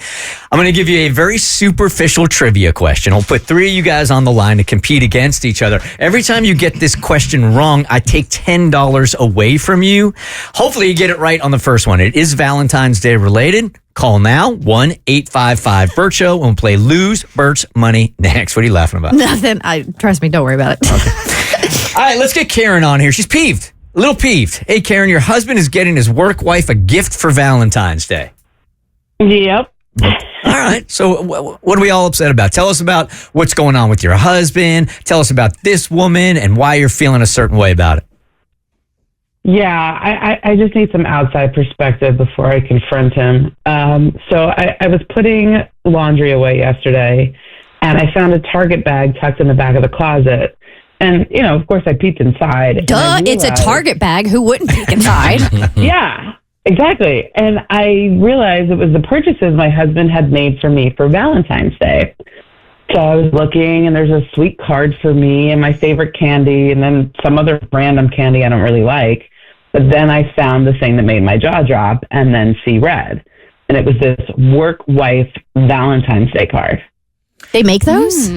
Speaker 1: I'm going to give you a very superficial trivia question. I'll put 3 of you guys on the line to compete against each other. Every time you get this question wrong, I take $10 away from you. Hopefully you get it right on the first one. It is Valentine's Day related. Call now, 1-855-BERT Show, and we'll play Lose Bert's Money next. What are you laughing about?
Speaker 2: Nothing. Trust me, don't worry about it.
Speaker 1: All right, let's get Karen on here. She's peeved, a little peeved. Hey, Karen, your husband is getting his work wife a gift for Valentine's Day.
Speaker 9: Yep.
Speaker 1: All right, so what are we all upset about? Tell us about what's going on with your husband. Tell us about this woman and why you're feeling a certain way about it.
Speaker 10: Yeah, I just need some outside perspective before I confront him. So I was putting laundry away yesterday, and I found a Target bag tucked in the back of the closet. And, you know, of course, I peeked inside.
Speaker 2: Duh, it's a Target bag. Who wouldn't peek inside?
Speaker 10: Yeah, exactly. And I realized it was the purchases my husband had made for me for Valentine's Day. So I was looking, and there's a sweet card for me and my favorite candy, and then some other random candy I don't really like. But then I found the thing that made my jaw drop and then see red. And it was this work wife Valentine's Day card.
Speaker 2: They make those?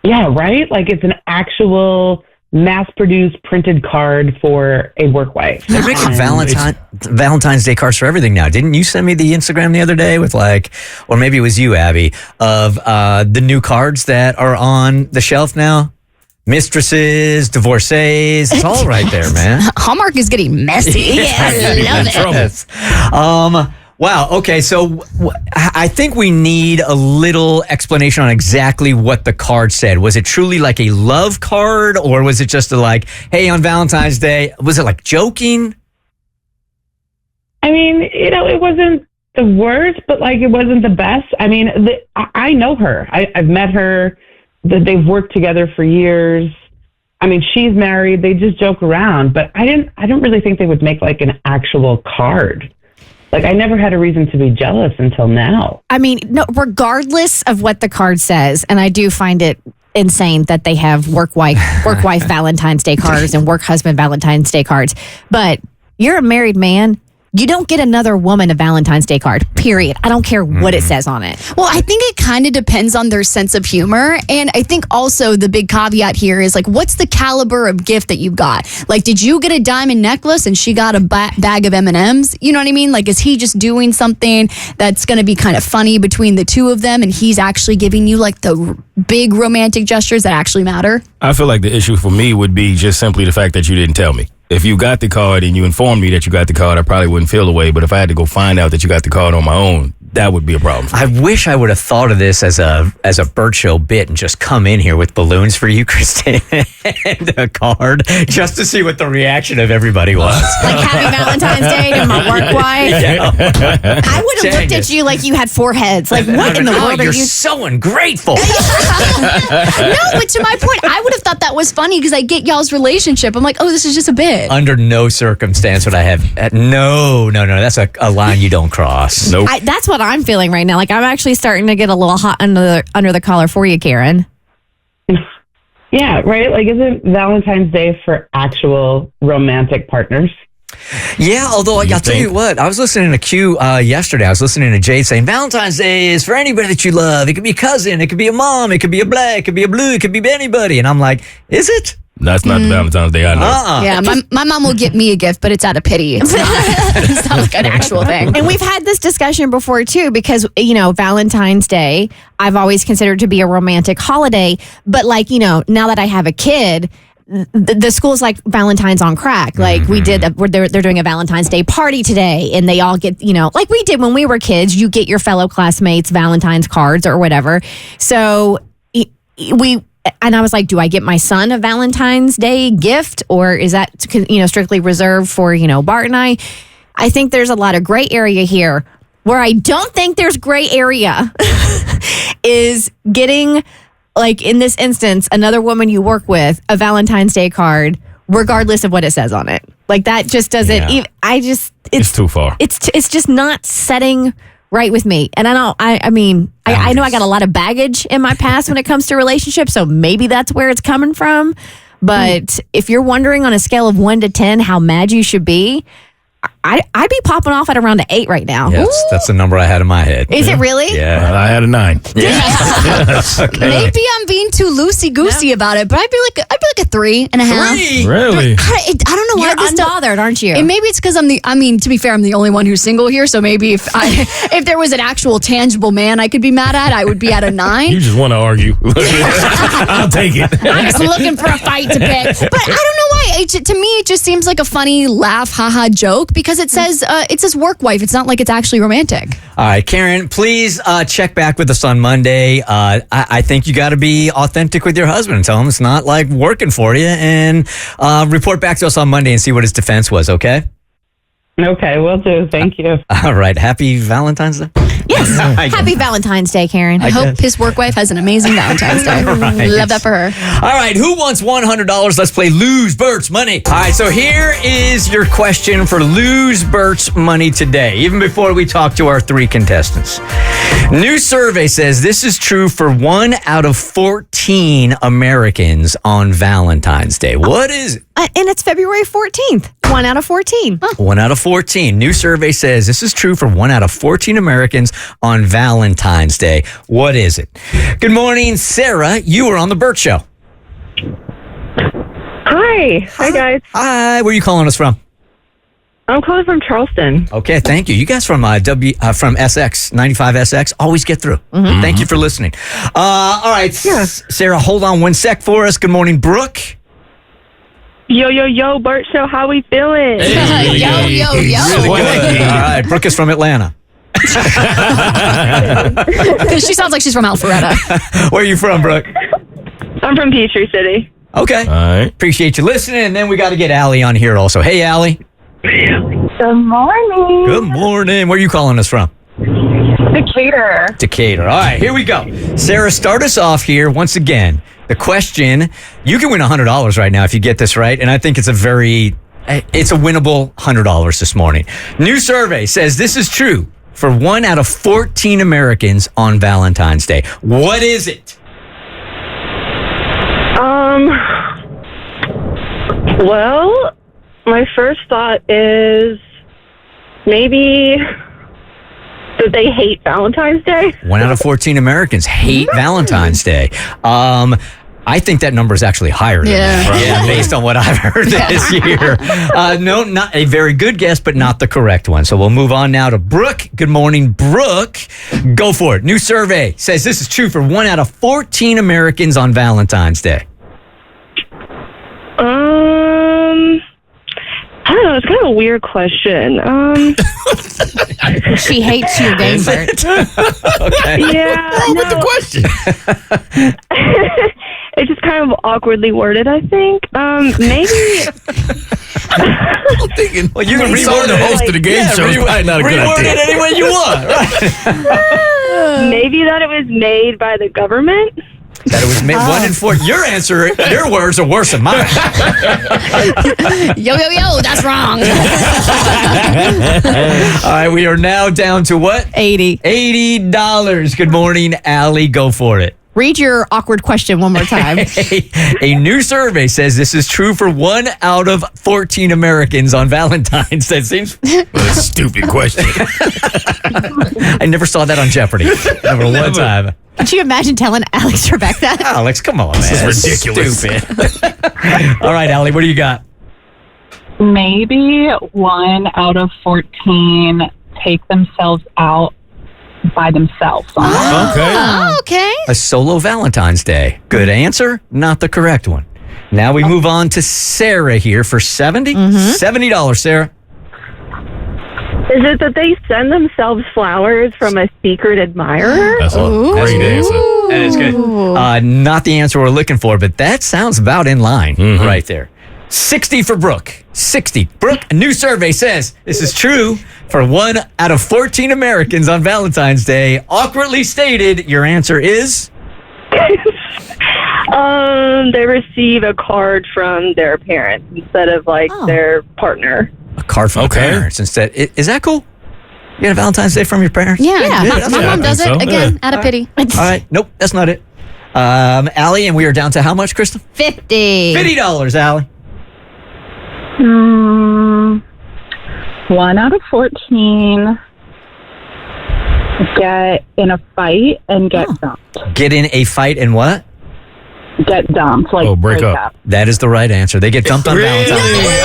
Speaker 10: Yeah, right? Like it's an actual mass-produced printed card for a work wife.
Speaker 1: They're making Valentine's Day cards for everything now. Didn't you send me the Instagram the other day with or maybe it was you, Abby, of the new cards that are on the shelf now? Mistresses, divorcees, it's all right there, man.
Speaker 4: Hallmark is getting messy.
Speaker 2: Yeah, I love it.
Speaker 1: Wow. Okay. So I think we need a little explanation on exactly what the card said. Was it truly like a love card, or was it just hey, on Valentine's Day? Was it like joking?
Speaker 10: I mean, it wasn't the worst, but it wasn't the best. I mean, I know her. I've met her. They've worked together for years. I mean, she's married. They just joke around, but I don't really think they would make an actual card. I never had a reason to be jealous until now.
Speaker 2: I mean, no, regardless of what the card says, and I do find it insane that they have work wife Valentine's Day cards and work husband Valentine's Day cards. But you're a married man. You don't get another woman a Valentine's Day card, period. I don't care what it says on it.
Speaker 4: Well, I think it kind of depends on their sense of humor. And I think also the big caveat here is what's the caliber of gift that you got? Did you get a diamond necklace and she got a bag of M&Ms? You know what I mean? Is he just doing something that's going to be kind of funny between the two of them and he's actually giving you the big romantic gestures that actually matter?
Speaker 5: I feel like the issue for me would be just simply the fact that you didn't tell me. If you got the card and you informed me that you got the card, I probably wouldn't feel the way. But if I had to go find out that you got the card on my own, that would be a problem for me.
Speaker 1: I wish I would have thought of this as a Bert Show bit and just come in here with balloons for you, Kristen, and a card just to see what the reaction of everybody was.
Speaker 2: Happy Valentine's Day to my work wife.
Speaker 1: Yeah.
Speaker 2: I would have looked at you like you had 4 heads. What in the world are
Speaker 1: you're
Speaker 2: you?
Speaker 1: so ungrateful.
Speaker 4: No, but to my point, I would have thought that was funny because I get y'all's relationship. I'm like, oh, this is just a bit.
Speaker 1: Under no circumstance would I have. No. That's a line you don't cross.
Speaker 5: Nope.
Speaker 2: That's what I'm feeling right now. I'm actually starting to get a little hot under the collar for you, Karen.
Speaker 10: Yeah, right? Isn't Valentine's Day for actual romantic partners?
Speaker 1: Yeah, although I'll tell you what, I was listening to Q yesterday. I was listening to Jade saying Valentine's Day is for anybody that you love. It could be a cousin, it could be a mom, it could be a black, it could be a blue, it could be anybody. And I'm like, is it?
Speaker 5: That's not the Valentine's Day I know.
Speaker 4: Yeah, my mom will get me a gift, but it's out of pity. It's not an actual thing.
Speaker 2: And we've had this discussion before, too, because, Valentine's Day, I've always considered to be a romantic holiday. But, now that I have a kid, the school's like Valentine's on crack. We did, they're doing a Valentine's Day party today, and they all get, like we did when we were kids, you get your fellow classmates Valentine's cards or whatever. So and I was like, do I get my son a Valentine's Day gift, or is that, strictly reserved for, Bart and I? I think there's a lot of gray area here. Where I don't think there's gray area is getting, in this instance, another woman you work with a Valentine's Day card, regardless of what it says on it. Like that just doesn't.
Speaker 1: Yeah.
Speaker 5: It's too far.
Speaker 2: It's just not setting right with me. And I know. I know I got a lot of baggage in my past when it comes to relationships. So maybe that's where it's coming from. But if you're wondering on a scale of 1 to 10 how mad you should be, I'd be popping off at around an 8 right now.
Speaker 1: Yes, that's the number I had in my head.
Speaker 2: Is it really?
Speaker 1: Yeah.
Speaker 5: I had a 9.
Speaker 1: Okay.
Speaker 4: Maybe I'm being too loosey goosey about it, but I'd be like a 3.5.
Speaker 5: Really?
Speaker 4: I don't know why
Speaker 2: You're
Speaker 4: this does-
Speaker 2: unbothered, aren't you?
Speaker 4: And maybe it's because to be fair, I'm the only one who's single here. So maybe if there was an actual tangible man I could be mad at, I would be at a 9.
Speaker 5: You just want to argue. I'll take it.
Speaker 4: I'm just looking for a fight to pick. But I don't know why. To me, it just seems like a funny laugh, haha joke because it says work wife. It's not like it's actually romantic.
Speaker 1: All right, Karen, please check back with us on Monday. I think you got to be authentic with your husband and tell him it's not like working for you, and report back to us on Monday and see what his defense was, okay?
Speaker 10: Okay, will do. Thank you.
Speaker 1: All right, happy Valentine's Day.
Speaker 2: Yes. Happy Valentine's Day, Karen.
Speaker 4: I hope his work wife has an amazing Valentine's Day.
Speaker 1: Right.
Speaker 4: Love that for her.
Speaker 1: All right, who wants $100? Let's play Lose Bert's Money. All right, so here is your question for Lose Bert's Money today, even before we talk to our 3 contestants. New survey says this is true for 1 out of 14 Americans on Valentine's Day. What is it?
Speaker 2: And it's February 14th. 1 out of 14.
Speaker 1: 1 out of 14. New survey says this is true for 1 out of 14 Americans on Valentine's Day. What is it? Good morning, Sarah. You are on the Bert Show.
Speaker 11: Hi. Hi, guys.
Speaker 1: Hi. Where are you calling us from?
Speaker 11: I'm calling from Charleston.
Speaker 1: Okay, thank you. You guys from from SX 95 SX always get through. Thank you for listening. All right, Sarah, hold on one sec for us. Good morning, Brooke.
Speaker 11: Yo, Bert Show. How we feeling?
Speaker 4: Yo.
Speaker 1: Really good. All right, Brooke is from Atlanta.
Speaker 4: She sounds like she's from Alpharetta.
Speaker 1: Where are you from, Brooke?
Speaker 11: I'm from Peachtree City.
Speaker 1: Okay.
Speaker 5: All right.
Speaker 1: Appreciate you listening. And then we got to get Allie on here also. Hey, Allie.
Speaker 11: Good morning.
Speaker 1: Good morning. Where are you calling us from?
Speaker 11: Decatur.
Speaker 1: Decatur. All right, here we go. Sarah, start us off here once again. The question, you can win $100 right now if you get this right. And I think it's a winnable $100 this morning. New survey says this is true for 1 out of 14 Americans on Valentine's Day. What is it?
Speaker 11: Well, my first thought is maybe that they hate Valentine's Day.
Speaker 1: 1 out of 14 Americans hate Valentine's Day. I think that number is actually higher than that. Yeah, based on what I've heard this year. No, not a very good guess, but not the correct one. So we'll move on now to Brooke. Good morning, Brooke. Go for it. New survey says this is true for 1 out of 14 Americans on Valentine's Day.
Speaker 11: I don't know. It's kind of a weird question.
Speaker 2: She hates your game, Bert.
Speaker 1: Okay.
Speaker 11: Yeah.
Speaker 5: What's with the question?
Speaker 11: It's just kind of awkwardly worded, I think. Maybe.
Speaker 5: I'm thinking, well, you can reword the host of the game show. It's probably not a good
Speaker 1: Reword
Speaker 5: idea.
Speaker 1: it any way you want. Right.
Speaker 11: Maybe that it was made by the government.
Speaker 1: That it was made 1 in 4. Your answer, your words are worse than mine.
Speaker 4: Yo, that's wrong.
Speaker 1: All right, we are now down to what?
Speaker 2: 80.
Speaker 1: $80. Good morning, Allie. Go for it.
Speaker 2: Read your awkward question one more time.
Speaker 1: A new survey says this is true for 1 out of 14 Americans on Valentine's Day. Seems
Speaker 5: What a stupid question.
Speaker 1: I never saw that on Jeopardy. Never one time.
Speaker 2: Could you imagine telling Alex Trebek that?
Speaker 1: Alex, come on, man.
Speaker 5: This is ridiculous.
Speaker 1: Stupid. All right, Allie, what do you got?
Speaker 12: Maybe 1 out of 14 take themselves out by themselves.
Speaker 5: Okay.
Speaker 2: Oh, okay.
Speaker 1: A solo Valentine's Day. Good answer, not the correct one. Now we move on to Sarah here for $70. $70, Sarah.
Speaker 11: Is it that they send themselves flowers from a secret admirer?
Speaker 5: That's a great answer.
Speaker 1: That is good. Not the answer we're looking for, but that sounds about in line right there. 60 for Brooke. 60. Brooke, a new survey says this is true for 1 out of 14 Americans on Valentine's Day. Awkwardly stated, your answer is?
Speaker 11: They receive a card from their parents instead of their partner.
Speaker 1: A card from the parents instead. Is that cool? You get a Valentine's Day from your parents?
Speaker 4: Yeah. My mom does it. Again, out of pity.
Speaker 1: All right. Nope, that's not it. Allie, and we are down to how much, Kristen? $50, Allie.
Speaker 12: 1 out of 14 get in a fight and get dumped.
Speaker 1: Get in a fight and what?
Speaker 12: Get dumped.
Speaker 5: Break up.
Speaker 1: That is the right answer. They get dumped on Valentine's Day.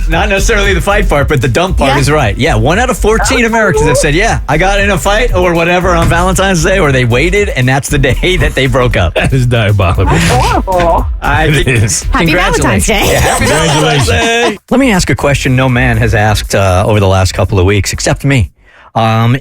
Speaker 1: Not necessarily the fight part, but the dump part is right. Yeah, 1 out of 14 Americans have said, I got in a fight or whatever on Valentine's Day, or they waited, and that's the day that they broke up.
Speaker 5: That is diabolical.
Speaker 11: Horrible.
Speaker 5: It is.
Speaker 2: Happy Valentine's Day.
Speaker 1: Yeah, happy Valentine's Day. Let me ask a question no man has asked over the last couple of weeks, except me.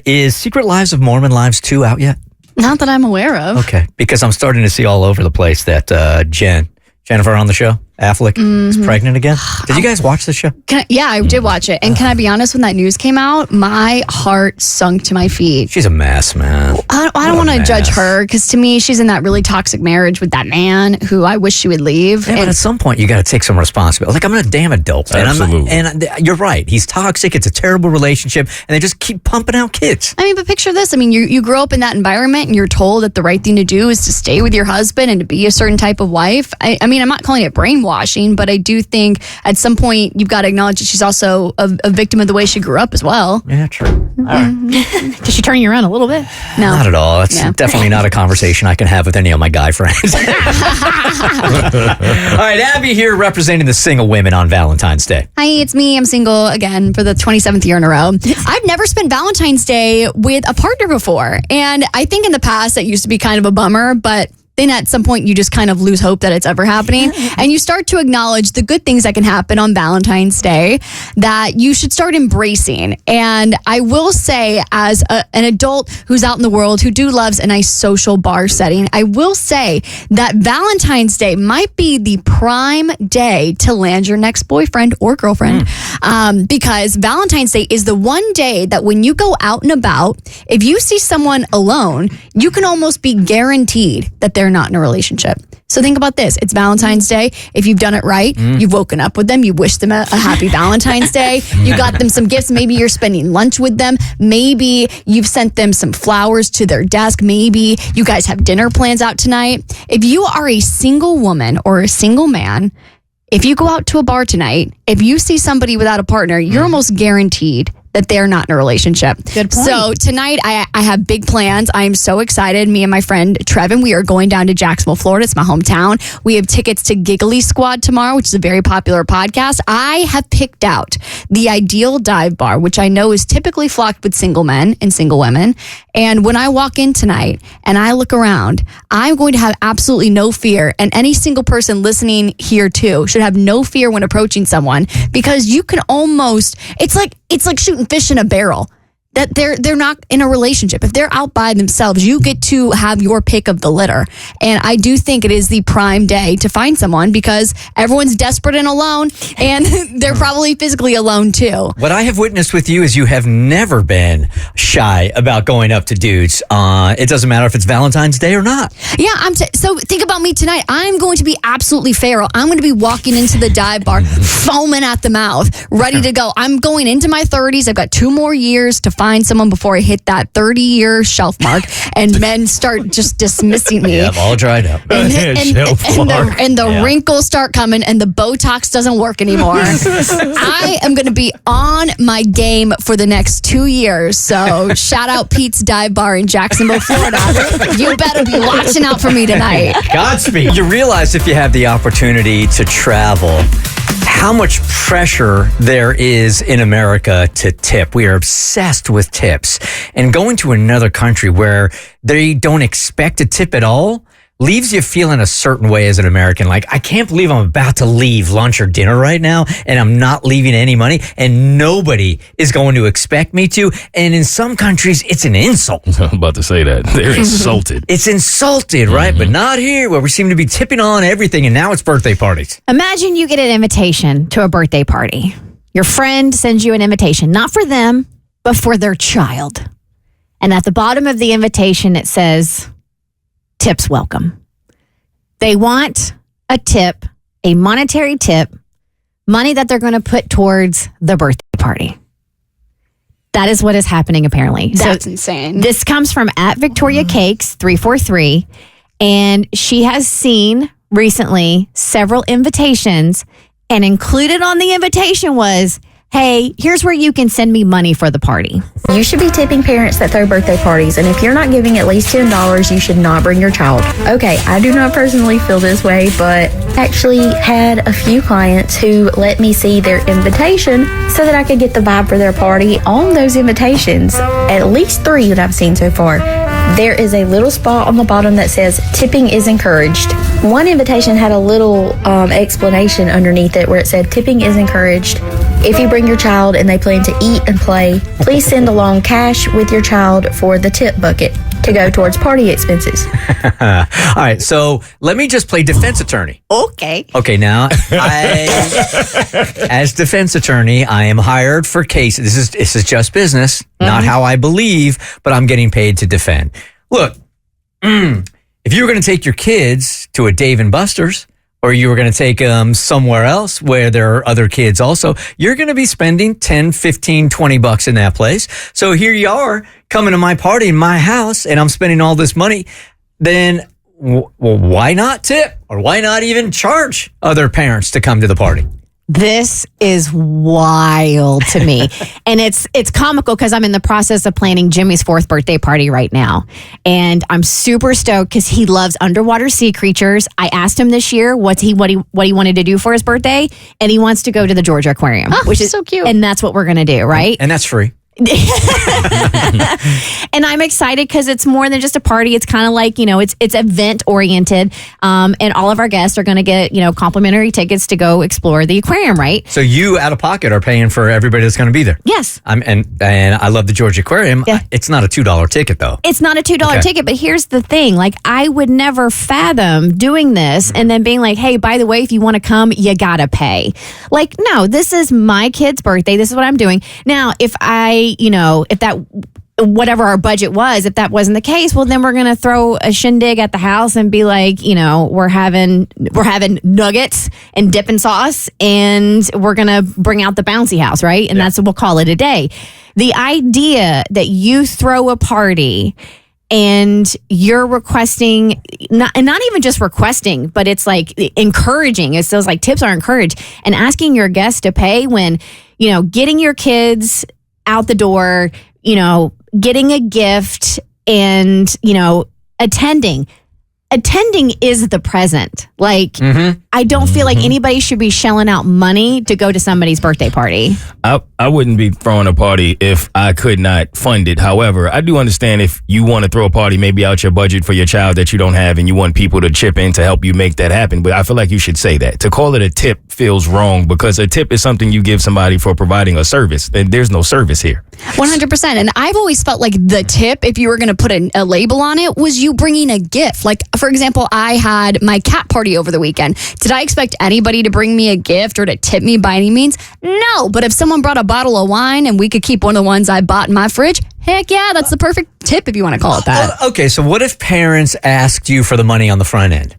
Speaker 1: Is Secret Lives of Mormon Lives 2 out yet?
Speaker 4: Not that I'm aware of.
Speaker 1: Okay, because I'm starting to see all over the place that Jennifer on the show, Affleck, is pregnant again. Did you guys watch the show?
Speaker 4: I did watch it. And can I be honest, when that news came out, my heart sunk to my feet.
Speaker 1: She's a mess, man.
Speaker 4: I don't want to judge her because to me, she's in that really toxic marriage with that man who I wish she would leave.
Speaker 1: Yeah, but at some point, you got to take some responsibility. Like, I'm a damn adult.
Speaker 5: Absolutely.
Speaker 1: And you're right. He's toxic. It's a terrible relationship. And they just keep pumping out kids.
Speaker 4: I mean, but picture this. I mean, you grow up in that environment and you're told that the right thing to do is to stay with your husband and to be a certain type of wife. I mean, I'm not calling it brainwashing, but I do think at some point you've got to acknowledge that she's also a victim of the way she grew up as well.
Speaker 1: Yeah, true. All right.
Speaker 2: Did she turn you around a little bit?
Speaker 4: No.
Speaker 1: Not at all. It's definitely not a conversation I can have with any of my guy friends. All right, Abby here representing the single women on Valentine's Day.
Speaker 4: Hi, it's me. I'm single again for the 27th year in a row. I've never spent Valentine's Day with a partner before. And I think in the past that used to be kind of a bummer, but then at some point you just kind of lose hope that it's ever happening. And you start to acknowledge the good things that can happen on Valentine's Day that you should start embracing. And I will say, as an adult who's out in the world, who loves a nice social bar setting, I will say that Valentine's Day might be the prime day to land your next boyfriend or girlfriend. Because Valentine's Day is the one day that when you go out and about, if you see someone alone, you can almost be guaranteed that they're not in a relationship. So think about this. It's Valentine's Day. If you've done it right, you've woken up with them, you wished them a happy Valentine's Day. You got them some gifts. Maybe you're spending lunch with them. Maybe you've sent them some flowers to their desk. Maybe you guys have dinner plans out tonight. If you are a single woman or a single man, if you go out to a bar tonight, if you see somebody without a partner, you're almost guaranteed that they're not in a relationship.
Speaker 2: Good point.
Speaker 4: So tonight I have big plans. I am so excited. Me and my friend Trevin, we are going down to Jacksonville, Florida. It's my hometown. We have tickets to Giggly Squad tomorrow, which is a very popular podcast. I have picked out the ideal dive bar, which I know is typically flocked with single men and single women. And when I walk in tonight and I look around, I'm going to have absolutely no fear. And any single person listening here too should have no fear when approaching someone, because you can almost, it's like shooting fish in a barrel. That they're not in a relationship. If they're out by themselves, you get to have your pick of the litter. And I do think it is the prime day to find someone because everyone's desperate and alone, and they're probably physically alone too.
Speaker 1: What I have witnessed with you is you have never been shy about going up to dudes. It doesn't matter if it's Valentine's Day or not.
Speaker 4: Yeah, so think about me tonight. I'm going to be absolutely feral. I'm going to be walking into the dive bar, foaming at the mouth, ready to go. I'm going into my 30s. I've got 2 more years to find someone before I hit that 30-year shelf mark, and men start just dismissing me.
Speaker 1: Yeah, I'm all dried up.
Speaker 4: And the wrinkles start coming, and the Botox doesn't work anymore. I am going to be on my game for the next 2 years. So shout out Pete's Dive Bar in Jacksonville, Florida. You better be watching out for me tonight.
Speaker 1: Godspeed. You realize if you have the opportunity to travel, how much pressure there is in America to tip. We are obsessed with tips. And going to another country where they don't expect a tip at all leaves you feeling a certain way as an American. Like, I can't believe I'm about to leave lunch or dinner right now and I'm not leaving any money and nobody is going to expect me to. And in some countries, it's an insult.
Speaker 5: I'm about to say that. They're insulted.
Speaker 1: It's insulted, right? But not here, where we seem to be tipping on everything, and now it's birthday parties.
Speaker 2: Imagine you get an invitation to a birthday party. Your friend sends you an invitation, not for them, but for their child. And at the bottom of the invitation, it says, tips welcome. They want a tip, a monetary tip, money that they're going to put towards the birthday party. That is what is happening, apparently.
Speaker 4: That's insane.
Speaker 2: This comes from @VictoriaCakes343, and she has seen recently several invitations, and included on the invitation was, hey, here's where you can send me money for the party.
Speaker 13: You should be tipping parents that throw birthday parties, and if you're not giving at least $10, you should not bring your child. Okay, I do not personally feel this way, but actually had a few clients who let me see their invitation so that I could get the vibe for their party. On those invitations, at least 3 that I've seen so far, there is a little spot on the bottom that says tipping is encouraged. One invitation had a little explanation underneath it where it said tipping is encouraged. If you bring your child and they plan to eat and play, please send along cash with your child for the tip bucket to go towards party expenses.
Speaker 1: All right, so let me just play defense attorney.
Speaker 2: Okay.
Speaker 1: Okay, now, as defense attorney, I am hired for cases. This is just business, not how I believe, but I'm getting paid to defend. Look, if you were going to take your kids to a Dave & Buster's, or you were going to take them somewhere else where there are other kids also, you're going to be spending $10, $15, $20 in that place. So here you are coming to my party in my house and I'm spending all this money. Then well, why not tip? Or why not even charge other parents to come to the party?
Speaker 2: This is wild to me. And it's comical because I'm in the process of planning Jimmy's 4th birthday party right now. And I'm super stoked because he loves underwater sea creatures. I asked him this year what he wanted to do for his birthday, and he wants to go to the Georgia Aquarium, which is
Speaker 4: so cute.
Speaker 2: And that's what we're going to do, right?
Speaker 1: And that's free.
Speaker 2: And I'm excited because it's more than just a party. It's kind of like, it's event oriented. And all of our guests are going to get, complimentary tickets to go explore the aquarium, right?
Speaker 1: So you out of pocket are paying for everybody that's going to be there.
Speaker 2: Yes.
Speaker 1: And I love the Georgia Aquarium.
Speaker 2: Yeah.
Speaker 1: It's not a $2 ticket though.
Speaker 2: It's not a $2
Speaker 1: Okay.
Speaker 2: ticket, but here's the thing. Like, I would never fathom doing this and then being like, hey, by the way, if you want to come, you got to pay. Like, no, this is my kid's birthday. This is what I'm doing. Now, if if that, whatever our budget was, if that wasn't the case, well, then we're going to throw a shindig at the house and be like, we're having nuggets and dipping sauce, and we're going to bring out the bouncy house, right? And that's what we'll call it a day. The idea that you throw a party and you're requesting, not even just requesting, but it's like encouraging. It's those like tips are encouraged, and asking your guests to pay when, getting your kids out the door, getting a gift and, attending is the present. Like, I don't feel like anybody should be shelling out money to go to somebody's birthday party.
Speaker 5: I wouldn't be throwing a party if I could not fund it. However, I do understand if you want to throw a party maybe out your budget for your child that you don't have and you want people to chip in to help you make that happen. But I feel like you should say that. To call it a tip feels wrong because a tip is something you give somebody for providing a service. And there's no service here.
Speaker 4: 100%. And I've always felt like the tip, if you were going to put a label on it, was you bringing a gift. Like, for example, I had my cat party over the weekend. Did I expect anybody to bring me a gift or to tip me by any means? No. But if someone brought a bottle of wine and we could keep one of the ones I bought in my fridge, heck yeah, that's the perfect tip if you want to call it that.
Speaker 1: Okay, so what if parents asked you for the money on the front end?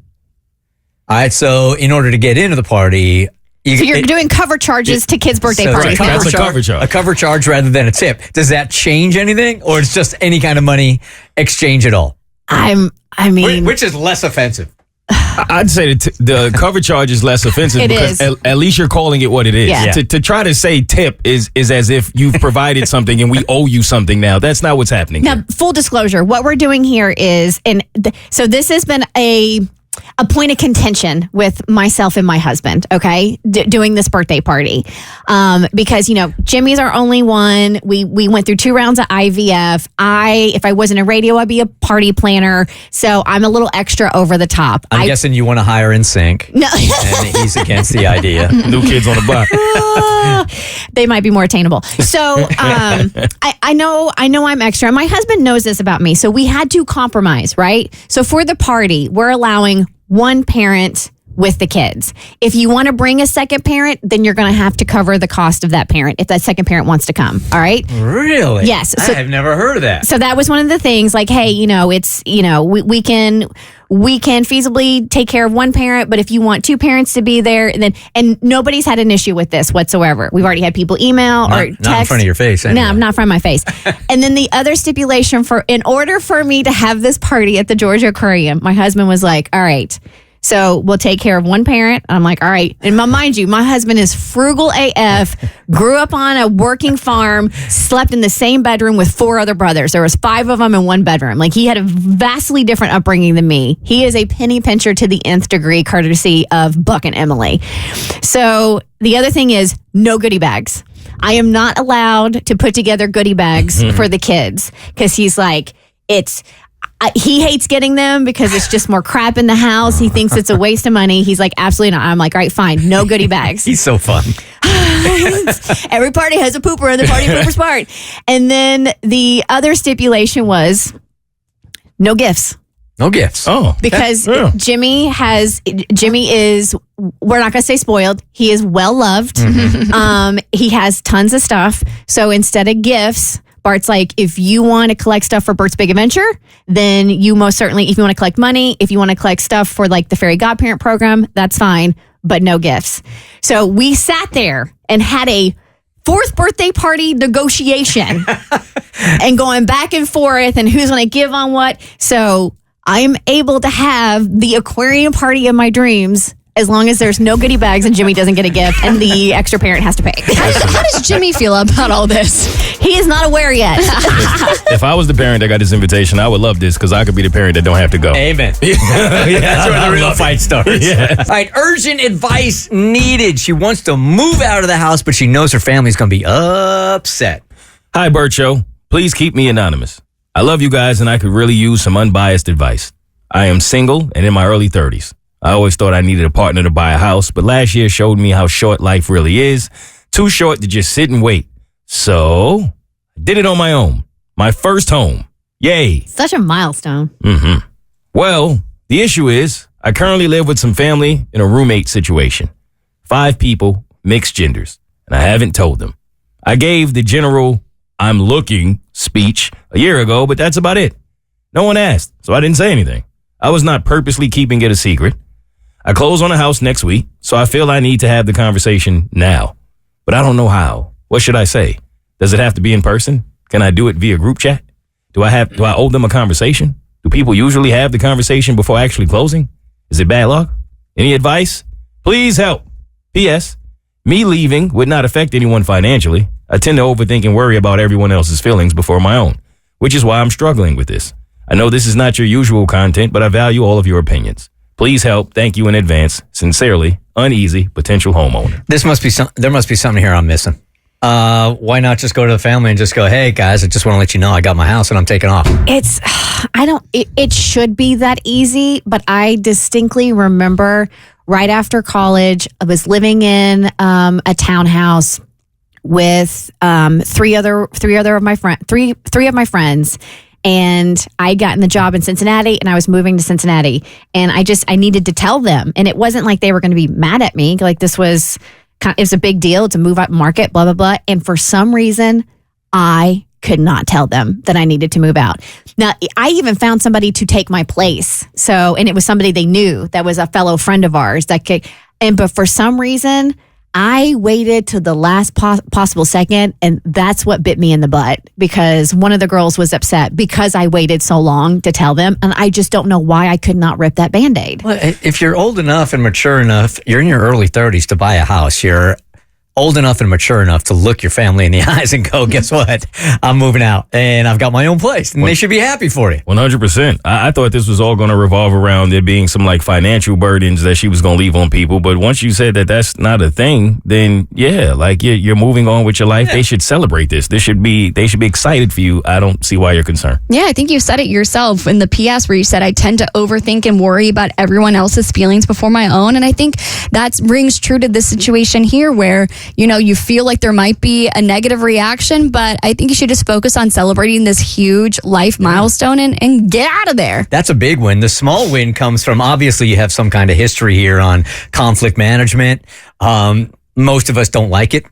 Speaker 1: All right, so in order to get into the party...
Speaker 2: So you're doing cover charges to kids' birthday parties.
Speaker 5: That's a cover charge.
Speaker 1: A cover charge rather than a tip. Does that change anything? Or it's just any kind of money exchange at all? Which is less offensive?
Speaker 5: I'd say the cover charge is less offensive because at least you're calling it what it is.
Speaker 2: Yeah.
Speaker 5: To try to say tip is as if you've provided something and we owe you something now. That's not what's happening
Speaker 2: Now,
Speaker 5: here.
Speaker 2: full disclosure, what we're doing here is, so this has been a point of contention with myself and my husband, okay, doing this birthday party. Because, Jimmy's our only one. We went through 2 rounds of IVF. If I wasn't in radio, I'd be a party planner. So I'm a little extra over the top.
Speaker 1: I'm guessing you want to hire in sync.
Speaker 2: No.
Speaker 1: And he's against the idea.
Speaker 5: New kids on the block.
Speaker 2: They might be more attainable. So I know I'm extra. My husband knows this about me. So we had to compromise, right? So for the party, we're allowing one parent with the kids. If you want to bring a second parent, then you're going to have to cover the cost of that parent if that second parent wants to come. All right?
Speaker 1: Really?
Speaker 2: Yes.
Speaker 1: I have never heard of that.
Speaker 2: So that was one of the things, like, hey, it's, we can feasibly take care of one parent, but if you want two parents to be there, and nobody's had an issue with this whatsoever. We've already had people email or text.
Speaker 1: Not in front of your face. Anyway.
Speaker 2: No, not in front of my face. And then the other stipulation in order for me to have this party at the Georgia Aquarium, my husband was like, all right, so we'll take care of one parent. I'm like, all right. And mind you, my husband is frugal AF, grew up on a working farm, slept in the same bedroom with 4 other brothers. There was 5 of them in one bedroom. Like, he had a vastly different upbringing than me. He is a penny pincher to the nth degree, courtesy of Buck and Emily. So the other thing is no goodie bags. I am not allowed to put together goodie bags for the kids because he's like, he hates getting them because it's just more crap in the house. He thinks it's a waste of money. He's like, absolutely not. I'm like, all right, fine. No goodie bags.
Speaker 1: He's so fun.
Speaker 2: Every party has a pooper and the party pooper's part. And then the other stipulation was no gifts.
Speaker 1: No gifts.
Speaker 5: Oh.
Speaker 2: Because Jimmy is, we're not going to say spoiled. He is well loved. He has tons of stuff. So instead of gifts, Bart's like, if you want to collect stuff for Bert's Big Adventure, then you most certainly, if you want to collect money, if you want to collect stuff for like the Fairy Godparent program, that's fine, but no gifts. So we sat there and had a 4th birthday party negotiation and going back and forth and who's going to give on what. So I'm able to have the aquarium party of my dreams as long as there's no goodie bags and Jimmy doesn't get a gift and the extra parent has to pay.
Speaker 4: How does Jimmy feel about all this?
Speaker 2: He is not aware yet.
Speaker 5: If I was the parent that got this invitation, I would love this because I could be the parent that don't have to go.
Speaker 1: Amen. That's where the real fight starts. Yeah. All right, urgent advice needed. She wants to move out of the house, but she knows her family's going to be upset.
Speaker 5: Hi, Bert Show. Please keep me anonymous. I love you guys, and I could really use some unbiased advice. I am single and in my early 30s. I always thought I needed a partner to buy a house, but last year showed me how short life really is. Too short to just sit and wait. So, I did it on my own. My first home. Yay.
Speaker 2: Such a milestone.
Speaker 5: Well, the issue is, I currently live with some family in a roommate situation. 5 people, mixed genders, and I haven't told them. I gave the general, I'm looking speech a year ago, but that's about it. No one asked, so I didn't say anything. I was not purposely keeping it a secret. I close on a house next week, so I feel I need to have the conversation now. But I don't know how. What should I say? Does it have to be in person? Can I do it via group chat? Do I owe them a conversation? Do people usually have the conversation before actually closing? Is it bad luck? Any advice? Please help. P.S. Me leaving would not affect anyone financially. I tend to overthink and worry about everyone else's feelings before my own, which is why I'm struggling with this. I know this is not your usual content, but I value all of your opinions. Please help. Thank you in advance. Sincerely, uneasy potential homeowner.
Speaker 1: There must be something here I'm missing. Why not just go to the family and just go, hey guys, I just want to let you know I got my house and I'm taking off.
Speaker 2: It should be that easy, but I distinctly remember right after college, I was living in a townhouse with three of my friends. And I had gotten the job in Cincinnati and I was moving to Cincinnati and I needed to tell them. And it wasn't like they were going to be mad at me. Like it was a big deal to move up market, blah, blah, blah. And for some reason, I could not tell them that I needed to move out. Now, I even found somebody to take my place. And it was somebody they knew that was a fellow friend of ours but for some reason, I waited to the last possible second, and that's what bit me in the butt because one of the girls was upset because I waited so long to tell them, and I just don't know why I could not rip that Band-Aid.
Speaker 1: Well, if you're old enough and mature enough, you're in your early 30s to buy a house. You're old enough and mature enough to look your family in the eyes and go, guess what? I'm moving out and I've got my own place and they should be happy for you.
Speaker 5: 100%. I thought this was all going to revolve around there being some like financial burdens that she was going to leave on people. But once you said that that's not a thing, then yeah, like you're moving on with your life. Yeah. They should celebrate this. They should be excited for you. I don't see why you're concerned.
Speaker 4: Yeah, I think you said it yourself in the PS where you said, I tend to overthink and worry about everyone else's feelings before my own. And I think that rings true to this situation here where you feel like there might be a negative reaction, but I think you should just focus on celebrating this huge life milestone and get out of there.
Speaker 1: That's a big win. The small win comes from, obviously, you have some kind of history here on conflict management. Most of us don't like it.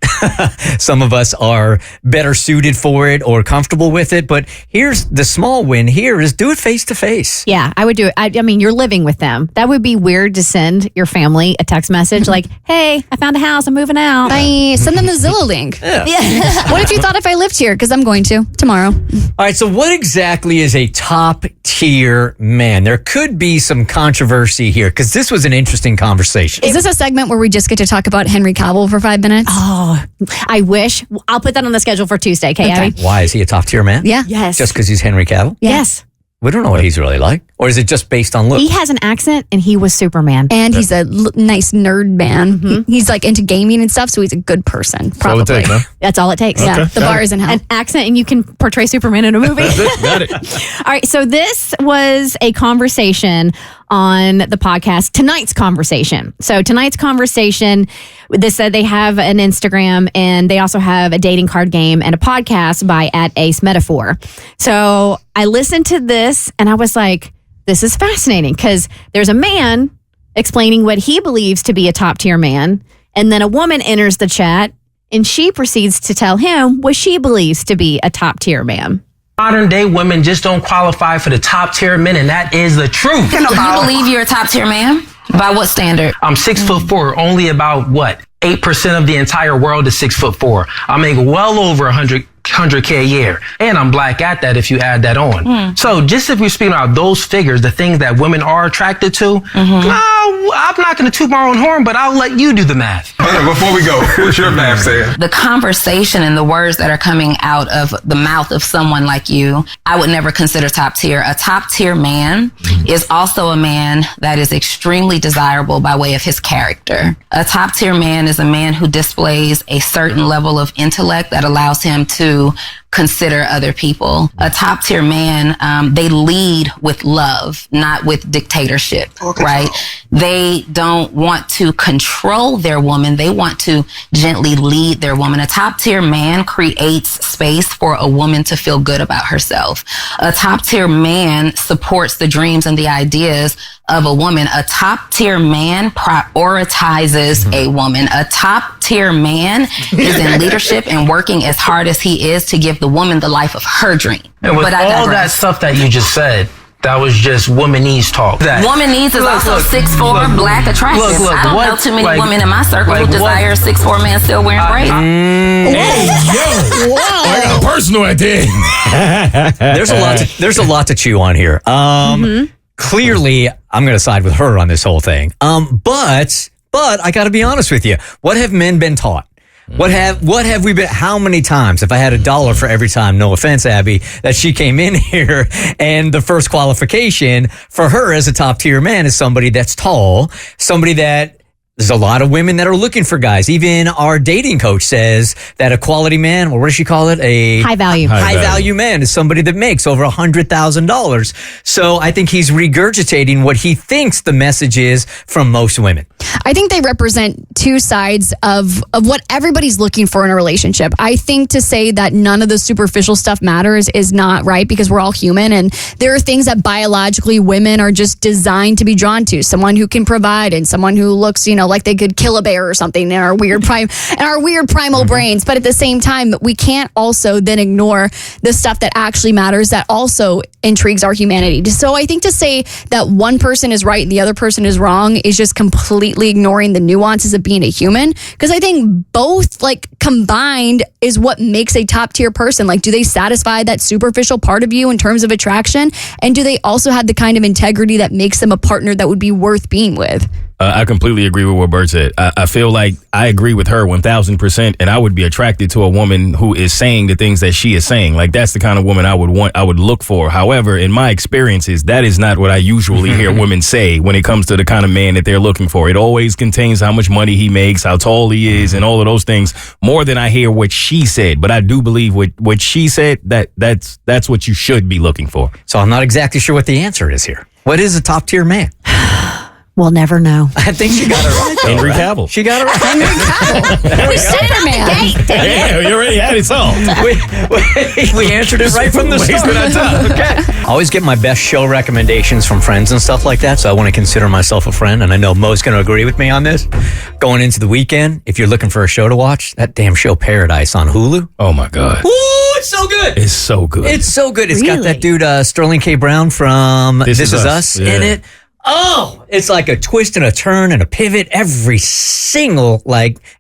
Speaker 1: Some of us are better suited for it or comfortable with it. But here's the small win here is do it face to face.
Speaker 2: Yeah, I would do it. I mean, you're living with them. That would be weird to send your family a text message like, hey, I found a house. I'm moving out.
Speaker 4: Bye. Send them the Zillow link.
Speaker 2: Yeah.
Speaker 4: What if you thought if I lived here? Because I'm going to tomorrow.
Speaker 1: All right, so what exactly is a top tier man? There could be some controversy here because this was an interesting conversation.
Speaker 4: Is this a segment where we just get to talk about Henry Cavill for 5 minutes?
Speaker 2: Oh, I wish. I'll put that on the schedule for Tuesday, okay, Abby?
Speaker 1: Why? Is he a top tier man?
Speaker 4: Yeah.
Speaker 2: Yes.
Speaker 1: Just because he's Henry Cavill?
Speaker 2: Yes.
Speaker 1: We don't know what he's really like. Or is it just based on looks?
Speaker 2: He has an accent and he was Superman.
Speaker 4: And he's a nice nerd man. He's like into gaming and stuff, so he's a good person, probably.
Speaker 3: That's all it takes, huh?
Speaker 2: That's all it takes.
Speaker 4: Yeah,
Speaker 3: Okay.
Speaker 4: the bar is in hell.
Speaker 2: An accent and you can portray Superman in a movie.
Speaker 3: Got it.
Speaker 2: All right, so this was a conversation on the podcast, tonight's conversation. So tonight's conversation, they said they have an Instagram and they also have a dating card game and a podcast by @AceMetaphor. So I listened to this and I was like, this is fascinating because there's a man explaining what he believes to be a top tier man. And then a woman enters the chat and she proceeds to tell him what she believes to be a top tier man.
Speaker 14: Modern day women just don't qualify for the top tier men, and that is the truth.
Speaker 15: You believe you're a top tier man? By what standard?
Speaker 14: I'm 6'4", only about 8% of the entire world is 6'4". I make well over 100K a year, and I'm black at that if you add that on. So just if we're speaking about those figures, the things that women are attracted to, no, I'm not going to toot my own horn, but I'll let you do the math.
Speaker 16: Before we go, what's your math saying?
Speaker 15: The conversation and the words that are coming out of the mouth of someone like you, I would never consider top tier. A top tier man is also a man that is extremely desirable by way of his character. A top tier man is a man who displays a certain level of intellect that allows him to consider other people. A top tier man, they lead with love, not with dictatorship, right? They don't want to control their woman. They want to gently lead their woman. A top tier man creates space for a woman to feel good about herself. A top tier man supports the dreams and the ideas of a woman. A top tier man prioritizes a woman. A top tier man is in leadership and working as hard as he is to give the woman the life of her dream.
Speaker 14: And with all that stuff that you just said, that was just womanese talk.
Speaker 15: Womanese is also 6'4", black, attractive. I don't know too many women in my circle who desire a 6'4" man still wearing braids.
Speaker 5: Hey, yo! Whoa! I got personal at the end.
Speaker 1: There's a lot to chew on here. Clearly, I'm going to side with her on this whole thing. But I got to be honest with you. What have men been taught? What have we been? How many times? If I had $1 for every time, no offense, Abby, that she came in here, and the first qualification for her as a top tier man is somebody that's tall, somebody that. There's a lot of women that are looking for guys. Even our dating coach says that a quality man, or what does she call it? A
Speaker 2: high value
Speaker 1: man is somebody that makes over $100,000. So I think he's regurgitating what he thinks the message is from most women.
Speaker 4: I think they represent two sides of what everybody's looking for in a relationship. I think to say that none of the superficial stuff matters is not right because we're all human and there are things that biologically women are just designed to be drawn to. Someone who can provide and someone who looks, like they could kill a bear or something in our weird primal brains. But at the same time, we can't also then ignore the stuff that actually matters that also intrigues our humanity. So I think to say that one person is right and the other person is wrong is just completely ignoring the nuances of being a human. Because I think both combined is what makes a top tier person. Do they satisfy that superficial part of you in terms of attraction? And do they also have the kind of integrity that makes them a partner that would be worth being with?
Speaker 5: I completely agree with what Bert said. I feel like I agree with her 1,000%, and I would be attracted to a woman who is saying the things that she is saying. That's the kind of woman I would look for. However, in my experiences, that is not what I usually hear women say when it comes to the kind of man that they're looking for. It always contains how much money he makes, how tall he is, and all of those things, more than I hear what she said. But I do believe what she said, that's what you should be looking for.
Speaker 1: So I'm not exactly sure what the answer is here. What is a top tier man?
Speaker 2: We'll never know.
Speaker 1: I think she got it right. though,
Speaker 5: Henry
Speaker 1: right?
Speaker 5: Cavill.
Speaker 1: She got it right.
Speaker 4: Henry Cavill. Who's Superman?
Speaker 5: Yeah, you already had it solved.
Speaker 1: We answered it right from the start. Okay. I always get my best show recommendations from friends and stuff like that, so I want to consider myself a friend, and I know Mo's going to agree with me on this. Going into the weekend, if you're looking for a show to watch, that damn show Paradise on Hulu.
Speaker 5: Oh, my God.
Speaker 1: Ooh, it's so good.
Speaker 5: It's so good.
Speaker 1: It's so good. It's got that dude, Sterling K. Brown from This Is Us in it. Oh, it's like a twist and a turn and a pivot every single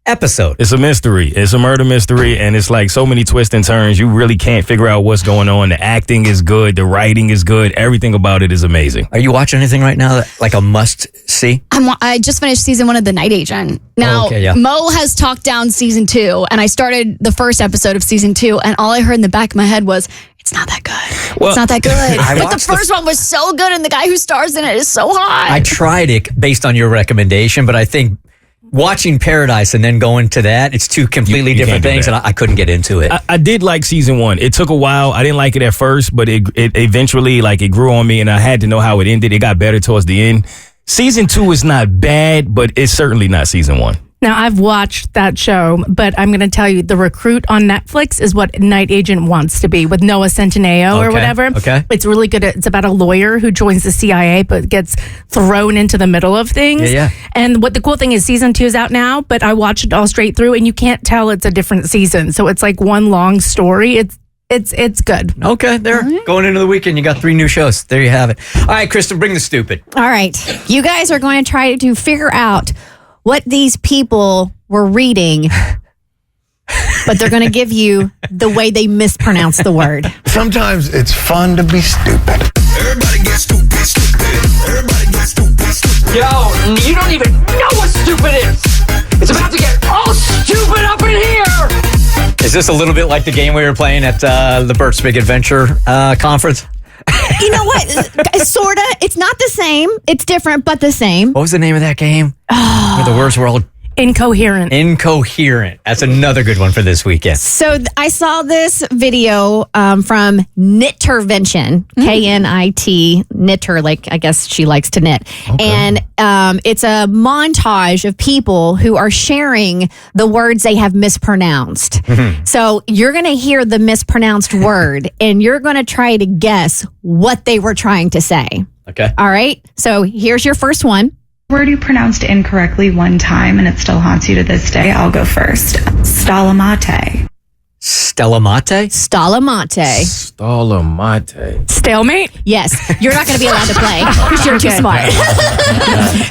Speaker 1: episode.
Speaker 5: It's a mystery. It's a murder mystery, and it's like so many twists and turns. You really can't figure out what's going on. The acting is good. The writing is good. Everything about it is amazing.
Speaker 1: Are you watching anything right now like a must see?
Speaker 4: I just finished season 1 of The Night Agent. Now, Mo has talked down season 2, and I started the first episode of season 2, and all I heard in the back of my head was, it's not that good.
Speaker 1: Well,
Speaker 4: it's not that good. But the
Speaker 1: watched
Speaker 4: first one was so good, and the guy who stars in it is so hot.
Speaker 1: I tried it based on your recommendation, but I think watching Paradise and then going to that, it's two completely different things, and I couldn't get into it.
Speaker 5: I did like season 1. It took a while. I didn't like it at first, but it eventually, it grew on me, and I had to know how it ended. It got better towards the end. Season 2 is not bad, but it's certainly not season 1.
Speaker 6: Now, I've watched that show, but I'm going to tell you, The Recruit on Netflix is what Night Agent wants to be with Noah Centineo or whatever.
Speaker 1: Okay.
Speaker 6: It's really good. It's about a lawyer who joins the CIA but gets thrown into the middle of things.
Speaker 1: Yeah.
Speaker 6: And what the cool thing is, season 2 is out now, but I watched it all straight through, and you can't tell it's a different season. So it's like one long story. It's good.
Speaker 1: Okay, there. Going into the weekend, you got 3 new shows. There you have it. All right, Kristen, bring the stupid.
Speaker 2: All right. You guys are going to try to figure out what these people were reading, but they're going to give you the way they mispronounce the word.
Speaker 17: Sometimes it's fun to be stupid. Everybody gets stupid. Everybody gets stupid.
Speaker 18: Yo, you don't even know what stupid is. It's about to get all stupid up in here.
Speaker 1: Is this a little bit like the game we were playing at the Bert's Big Adventure conference?
Speaker 2: You know what? Sorta. It's not the same. It's different, but the same.
Speaker 1: What was the name of that game? Where the words were all
Speaker 6: Incoherent.
Speaker 1: Incoherent. That's another good one for this weekend.
Speaker 2: So I saw this video from Knittervention, K-N-I-T, knitter, I guess she likes to knit. Okay. And it's a montage of people who are sharing the words they have mispronounced. So you're going to hear the mispronounced word, and you're going to try to guess what they were trying to say.
Speaker 1: Okay.
Speaker 2: All right. So here's your first one.
Speaker 19: Word you pronounced incorrectly one time and it still haunts you to this day. I'll go first. Stalamate.
Speaker 1: Stalamate?
Speaker 2: Stalamate.
Speaker 5: Stalamate.
Speaker 6: Stalemate?
Speaker 2: Yes. You're not going to be allowed to play because you're too smart.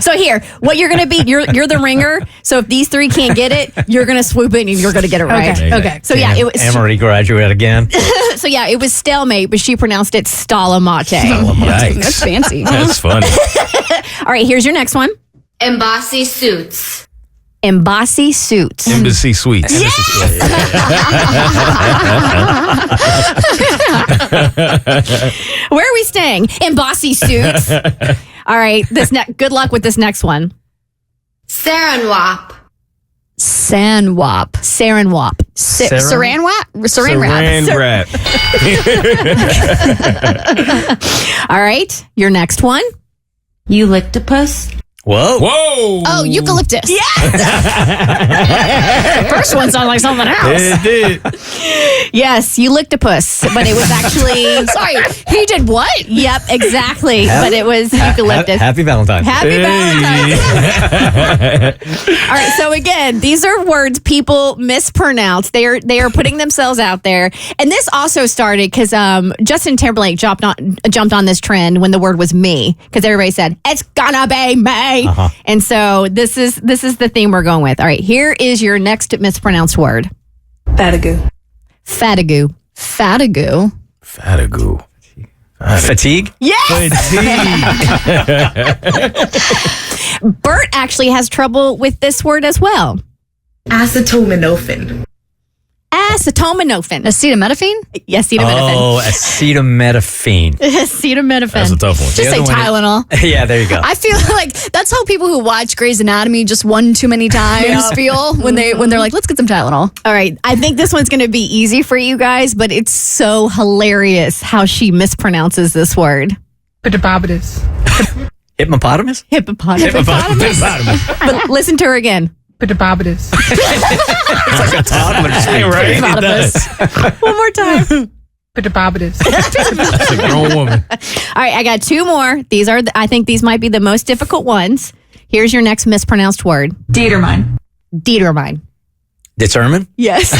Speaker 2: So here, what you're going to be, you're the ringer. So if these 3 can't get it, you're going to swoop in and you're going to get it right.
Speaker 6: Okay.
Speaker 2: So yeah, it was.
Speaker 1: Emery graduate again.
Speaker 2: So yeah, it was stalemate, but she pronounced it Stalamate.
Speaker 5: Yikes.
Speaker 4: That's fancy.
Speaker 5: That's funny.
Speaker 2: All right, here's your next one.
Speaker 20: Embassy suits.
Speaker 2: Embassy suits.
Speaker 5: Embassy suites.
Speaker 2: Where are we staying? Embassy suits. All right, good luck with this next one.
Speaker 20: Saranwap.
Speaker 2: Sanwap. Saranwap. Saranwap? Saran wrap. All right, your next one.
Speaker 20: Eucalyptus.
Speaker 1: Whoa.
Speaker 2: Oh, eucalyptus. Yes. First one sounded like something else.
Speaker 5: It did.
Speaker 2: Yes, eucalyptus, but it was actually. Sorry, he did what? Yep, exactly. But it was eucalyptus.
Speaker 1: Happy Valentine.
Speaker 2: Happy Valentine. All right, so again, these are words people mispronounce. They are putting themselves out there, and this also started because Justin Timberlake jumped on this trend when the word was me, because everybody said it's gonna be me. And so this is the theme we're going with. All right, here is your next mispronounced word.
Speaker 19: Fatigue.
Speaker 2: Fatigue. Fatigue.
Speaker 5: Fatigue.
Speaker 1: Fatigue?
Speaker 2: Yes. Bert actually has trouble with this word as well.
Speaker 20: Acetaminophen.
Speaker 2: Acetaminophen.
Speaker 4: Acetaminophen?
Speaker 2: Yes, acetaminophen.
Speaker 1: Oh, acetaminophen.
Speaker 2: Acetaminophen.
Speaker 5: That's a tough one.
Speaker 2: Just say Tylenol.
Speaker 1: Yeah, there you go.
Speaker 4: I feel like that's how people who watch Grey's Anatomy just one too many times feel when they're like, let's get some Tylenol.
Speaker 2: All right. I think this one's going to be easy for you guys, but it's so hilarious how she mispronounces this word.
Speaker 20: Petabobitus.
Speaker 1: Hippopotamus?
Speaker 2: Hippopotamus. But listen to her again.
Speaker 12: Hippopotamus.
Speaker 1: It's like a toddler speak.
Speaker 5: Right?
Speaker 2: Hippopotamus. One more time.
Speaker 12: Hippopotamus.
Speaker 5: That's a grown woman.
Speaker 2: All right, I got two more. These are, I think these might be the most difficult ones. Here's your next mispronounced word.
Speaker 19: Dietermine.
Speaker 2: Dietermine.
Speaker 1: Determine?
Speaker 2: Yes.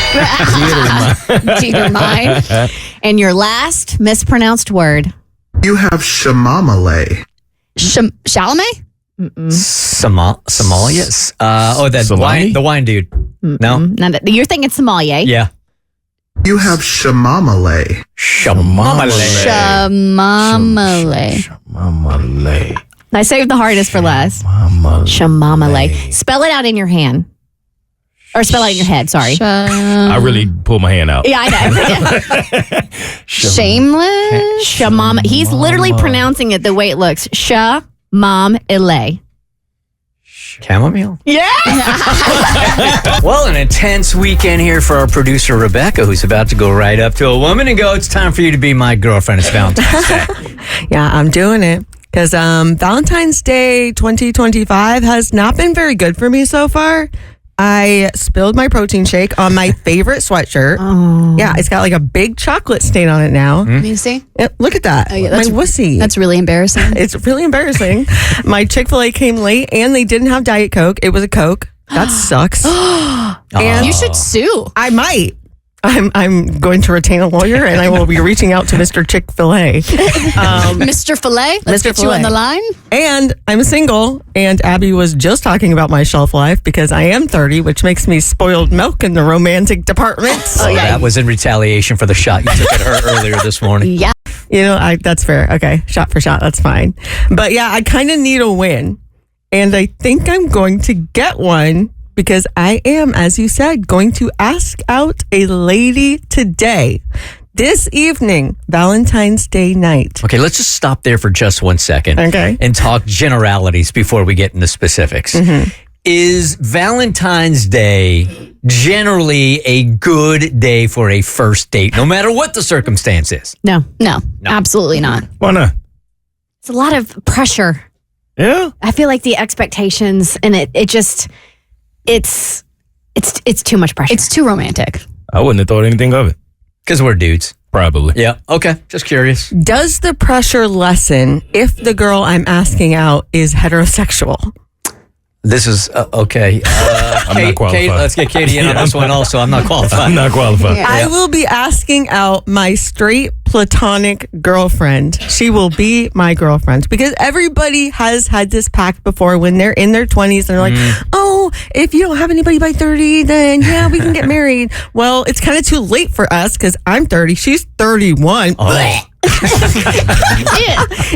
Speaker 2: Dietermine. And your last mispronounced word.
Speaker 17: You have shamamale.
Speaker 4: Chalamet?
Speaker 1: Somalia? The wine dude. No?
Speaker 2: You're thinking sommelier.
Speaker 1: Yeah.
Speaker 17: You have shamamale.
Speaker 2: Shamamale. I saved the hardest for last. Shamamale. Spell it out in your hand. Or spell it out in your head, sorry.
Speaker 5: I really pulled my hand out.
Speaker 2: Yeah, I know.
Speaker 4: Shameless?
Speaker 2: Shamama. He's literally pronouncing it the way it looks. Shamamale.
Speaker 1: Chamomile?
Speaker 2: Yeah.
Speaker 1: Well, an intense weekend here for our producer, Rebecca, who's about to go right up to a woman and go, it's time for you to be my girlfriend. It's Valentine's Day.
Speaker 8: Yeah, I'm doing it. Because Valentine's Day 2025 has not been very good for me so far. I spilled my protein shake on my favorite sweatshirt. Oh. Yeah, it's got like a big chocolate stain on it now.
Speaker 4: Let me see.
Speaker 8: Look at that.
Speaker 4: Oh, yeah,
Speaker 8: my wussy.
Speaker 4: That's really embarrassing.
Speaker 8: It's really embarrassing. My Chick-fil-A came late and they didn't have Diet Coke. It was a Coke. That sucks.
Speaker 4: And you should sue.
Speaker 8: I might. I'm going to retain a lawyer and I will be reaching out to Mr. Chick-fil-A.
Speaker 4: Mr. Filet, let's
Speaker 8: Mr.
Speaker 4: get you
Speaker 8: Filet.
Speaker 4: on the line.
Speaker 8: And I'm single, and Abby was just talking about my shelf life because I am 30, which makes me spoiled milk in the romantic department.
Speaker 1: That was in retaliation for the shot you took at her earlier this morning.
Speaker 2: Yeah.
Speaker 8: You know, that's fair. Okay, shot for shot, that's fine. But yeah, I kind of need a win, and I think I'm going to get one because I am, as you said, going to ask out a lady today. This evening, Valentine's Day night.
Speaker 1: Okay, let's just stop there for just 1 second.
Speaker 8: Okay.
Speaker 1: And talk generalities before we get into specifics. Mm-hmm. Is Valentine's Day generally a good day for a first date, no matter what the circumstance is?
Speaker 2: No,
Speaker 4: absolutely not.
Speaker 5: Why not?
Speaker 2: It's a lot of pressure.
Speaker 5: Yeah.
Speaker 2: I feel like the expectations and it just, it's too much pressure.
Speaker 4: It's too romantic.
Speaker 5: I wouldn't have thought anything of it.
Speaker 1: Because we're dudes.
Speaker 5: Probably.
Speaker 1: Yeah. Okay. Just curious.
Speaker 8: Does the pressure lessen if the girl I'm asking out is heterosexual?
Speaker 1: This is okay.
Speaker 5: I'm not qualified.
Speaker 1: Kate, let's get Katie in on this one also. I'm not qualified.
Speaker 5: I'm not qualified.
Speaker 8: Yeah. I will be asking out my straight platonic girlfriend. She will be my girlfriend because everybody has had this pact before when they're in their 20s and they're like, oh, if you don't have anybody by 30, then yeah, we can get married. Well, it's kind of too late for us because I'm 30. She's 31.
Speaker 1: Oh.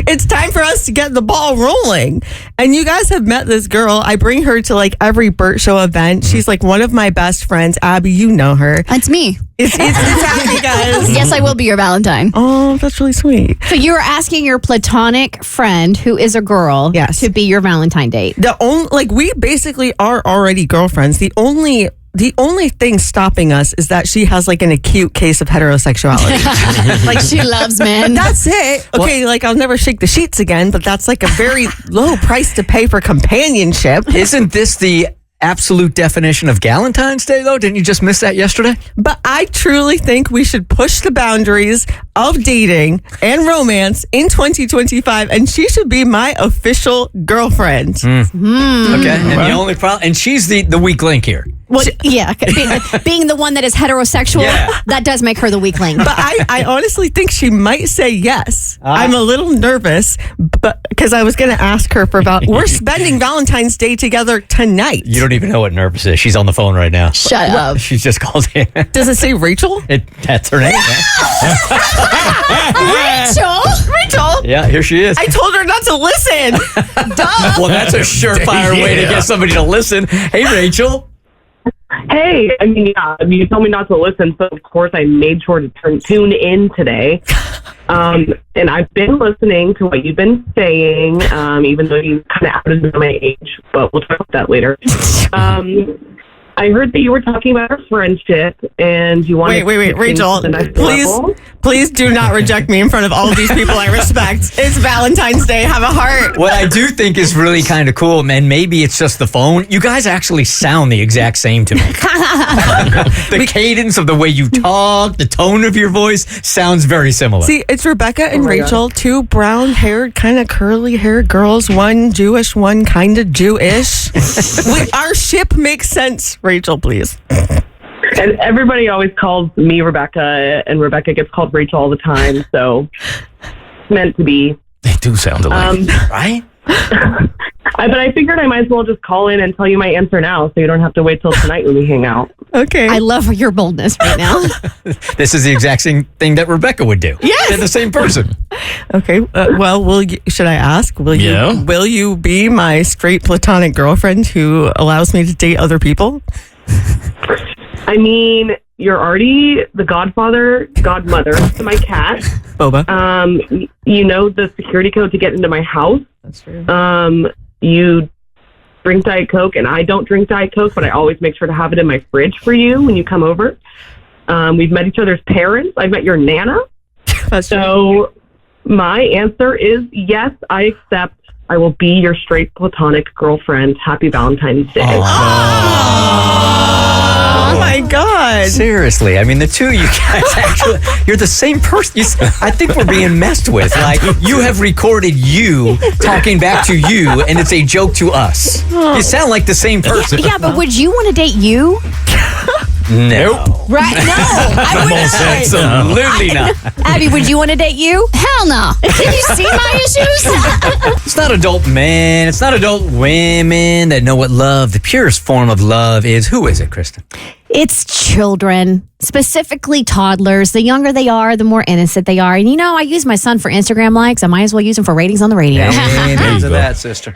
Speaker 8: It's time for us to get the ball rolling. And you guys have met this girl. I bring her to like every Bert Show event. She's like one of my best friends. Abby, you know her.
Speaker 4: That's me.
Speaker 8: It's Abby, guys.
Speaker 4: Yes, I will be your Valentine.
Speaker 8: Oh, that's really sweet.
Speaker 2: So you were asking your platonic friend, who is a girl, to be your Valentine date.
Speaker 8: We basically are already girlfriends. The only thing stopping us is that she has like an acute case of heterosexuality.
Speaker 4: Like she loves men.
Speaker 8: That's it. Okay, I'll never shake the sheets again, but that's like a very low price to pay for companionship.
Speaker 1: Isn't this the absolute definition of Galentine's Day, though? Didn't you just miss that yesterday?
Speaker 8: But I truly think we should push the boundaries of dating and romance in 2025, and she should be my official girlfriend.
Speaker 1: Okay, and the only problem, and she's the weak link here.
Speaker 2: Well, yeah, being the one that is heterosexual, that does make her the weak link.
Speaker 8: But I honestly think she might say yes. I'm a little nervous, but because I was going to ask her we're spending Valentine's Day together tonight.
Speaker 1: You don't even know what nervous is. She's on the phone right now.
Speaker 4: Shut up.
Speaker 1: She's just called in.
Speaker 8: Does it say Rachel?
Speaker 1: That's her name.
Speaker 2: Rachel?
Speaker 1: Yeah, here she is.
Speaker 8: I told her not to listen.
Speaker 2: Duh.
Speaker 1: Well, that's a surefire way to get somebody to listen. Hey, Rachel.
Speaker 21: Hey, you told me not to listen, so of course I made sure to tune in today. And I've been listening to what you've been saying, even though you kind of outed my age, but we'll talk about that later. I heard that you were talking about our friendship, and you wanted.
Speaker 8: Wait, Rachel, please do not reject me in front of all of these people I respect. It's Valentine's Day. Have a heart.
Speaker 1: What I do think is really kind of cool, man, maybe it's just the phone. You guys actually sound the exact same to me. The cadence of the way you talk, the tone of your voice sounds very similar.
Speaker 8: See, it's Rebecca and Rachel, two brown-haired, kind of curly-haired girls, one Jewish, one kind of Jewish. Our ship makes sense. Rachel, please.
Speaker 21: And everybody always calls me Rebecca, and Rebecca gets called Rachel all the time, so it's meant to be.
Speaker 5: They do sound alike,
Speaker 1: right?
Speaker 21: But I figured I might as well just call in and tell you my answer now, so you don't have to wait till tonight when we hang out.
Speaker 8: Okay.
Speaker 2: I love your boldness right now.
Speaker 1: This is the exact same thing that Rebecca would do.
Speaker 8: Yes.
Speaker 1: They're the same person.
Speaker 8: Okay. Well, should I ask? Will you be my straight platonic girlfriend who allows me to date other people?
Speaker 21: I mean, you're already the godmother to my cat.
Speaker 8: Boba.
Speaker 21: You know the security code to get into my house.
Speaker 8: That's true.
Speaker 21: You drink Diet Coke, and I don't drink Diet Coke, but I always make sure to have it in my fridge for you when you come over. We've met each other's parents. I've met your Nana. So my answer is yes, I accept. I will be your straight platonic girlfriend. Happy Valentine's Day.
Speaker 8: Oh my God.
Speaker 1: Seriously, I mean, the two of you guys actually, you're the same person. I think we're being messed with. Like, you have recorded you talking back to you, and it's a joke to us. You sound like the same person.
Speaker 2: Yeah, but would you want to date you?
Speaker 1: Nope.
Speaker 2: Right? No, I would not.
Speaker 1: Absolutely not.
Speaker 2: Abby, would you want to date you?
Speaker 4: Hell no. Did you see my issues?
Speaker 1: It's not adult men. It's not adult women that know what love, the purest form of love is. Who is it, Kristen?
Speaker 2: It's children, specifically toddlers. The younger they are, the more innocent they are. And you know, I use my son for Instagram likes. I might as well use him for ratings on the radio.
Speaker 1: Amen to that, sister.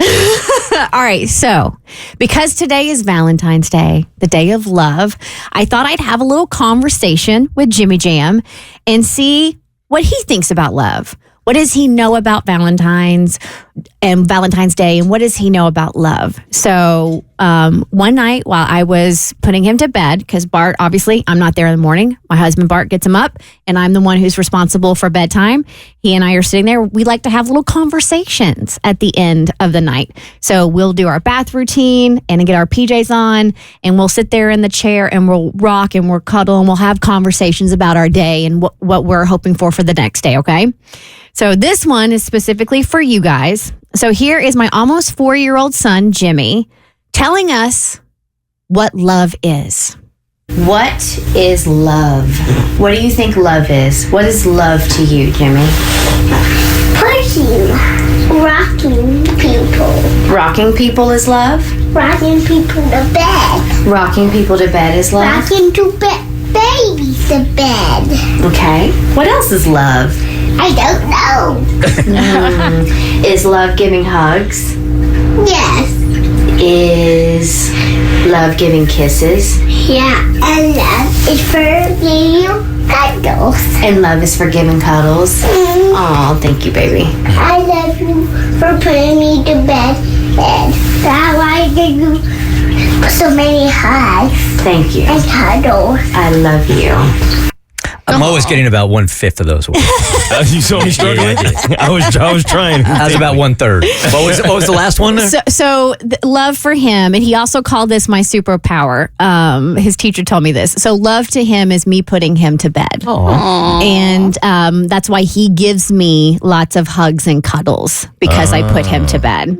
Speaker 2: All right, so because today is Valentine's Day, the day of love, I thought I'd have a little conversation with Jimmy Jam and see what he thinks about love. What does he know about Valentine's and Valentine's Day, and what does he know about love? So one night while I was putting him to bed, because Bart, obviously, I'm not there in the morning. My husband, Bart, gets him up, and I'm the one who's responsible for bedtime. He and I are sitting there. We like to have little conversations at the end of the night. So we'll do our bath routine and get our PJs on, and we'll sit there in the chair, and we'll rock, and we'll cuddle, and we'll have conversations about our day and what we're hoping for the next day, okay? So this one is specifically for you guys. So here is my almost 4-year-old son, Jimmy, telling us what love is.
Speaker 7: What is love? What do you think love is? What is love to you, Jimmy?
Speaker 22: Pushing, rocking people.
Speaker 7: Rocking people is love?
Speaker 22: Rocking people to bed.
Speaker 7: Rocking people to bed is love?
Speaker 22: Rocking to babies to bed.
Speaker 7: Okay. What else is love?
Speaker 22: I don't know.
Speaker 7: Is love giving hugs?
Speaker 22: Yes.
Speaker 7: Is love giving kisses?
Speaker 22: Yeah, and love is for giving you cuddles.
Speaker 7: And love is for giving cuddles? Oh, thank you, baby.
Speaker 22: I love you for putting me to bed. And that's why I give you so many hugs.
Speaker 7: Thank you.
Speaker 22: And cuddles.
Speaker 7: I love you.
Speaker 1: I'm always getting about 1/5 of those words.
Speaker 5: You saw me struggling? I was trying.
Speaker 1: That was about 1/3. What was the last one?
Speaker 2: So love for him, and he also called this my superpower. His teacher told me this. So love to him is me putting him to bed.
Speaker 7: Aww.
Speaker 2: And that's why he gives me lots of hugs and cuddles, because I put him to bed.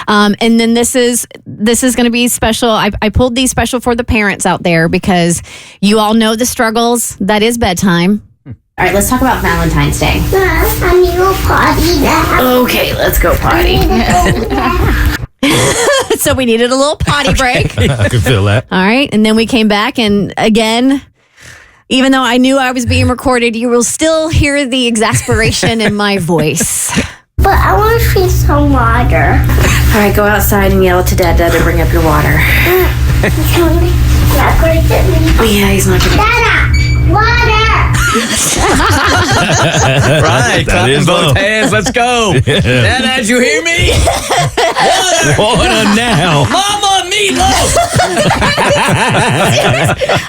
Speaker 2: And then this is going to be special. I pulled these special for the parents out there, because you all know the struggles that is bedtime.
Speaker 7: All right, let's talk about Valentine's Day.
Speaker 22: I need to go potty now.
Speaker 7: Okay, let's go potty.
Speaker 2: So we needed a little potty break.
Speaker 5: I can feel that.
Speaker 2: All right, and then we came back, and again, even though I knew I was being recorded, you will still hear the exasperation in my voice.
Speaker 22: But I want to drink some water.
Speaker 7: All right, go outside and yell to Dad to bring up your water.
Speaker 22: Not going to get me.
Speaker 7: Oh, yeah, he's not going to.
Speaker 22: Dada, water!
Speaker 1: Right, clapping both hands. Let's go. Dad, did you hear me?
Speaker 5: Water now.
Speaker 1: Mama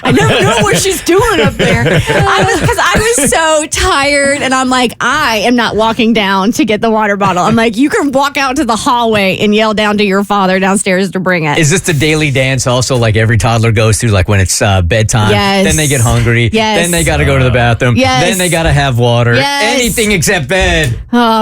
Speaker 2: I never know what she's doing up there. I was so tired, and I'm like, I am not walking down to get the water bottle. I'm like, you can walk out to the hallway and yell down to your father downstairs to bring it.
Speaker 1: Is this the daily dance also like every toddler goes through, like when it's bedtime?
Speaker 2: Yes.
Speaker 1: Then they get hungry.
Speaker 2: Yes.
Speaker 1: Then they got to go to the bathroom.
Speaker 2: Yes.
Speaker 1: Then they got to have water.
Speaker 2: Yes.
Speaker 1: Anything except bed.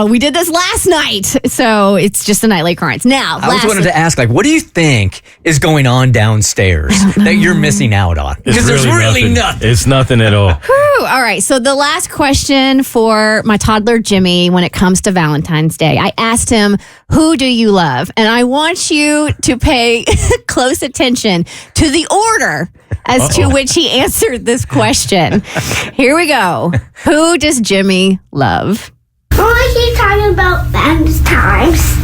Speaker 2: We did this last night, so it's just a nightly occurrence. Now,
Speaker 1: I wanted to ask, like, what do you think is going on downstairs that you're missing out on? Because there's really nothing.
Speaker 5: It's nothing at all.
Speaker 2: Whew. All right. So the last question for my toddler Jimmy when it comes to Valentine's Day, I asked him, who do you love? And I want you to pay close attention to the order as to which he answered this question. Here we go. Who does Jimmy love?
Speaker 22: I want to keep talking about Valentine's.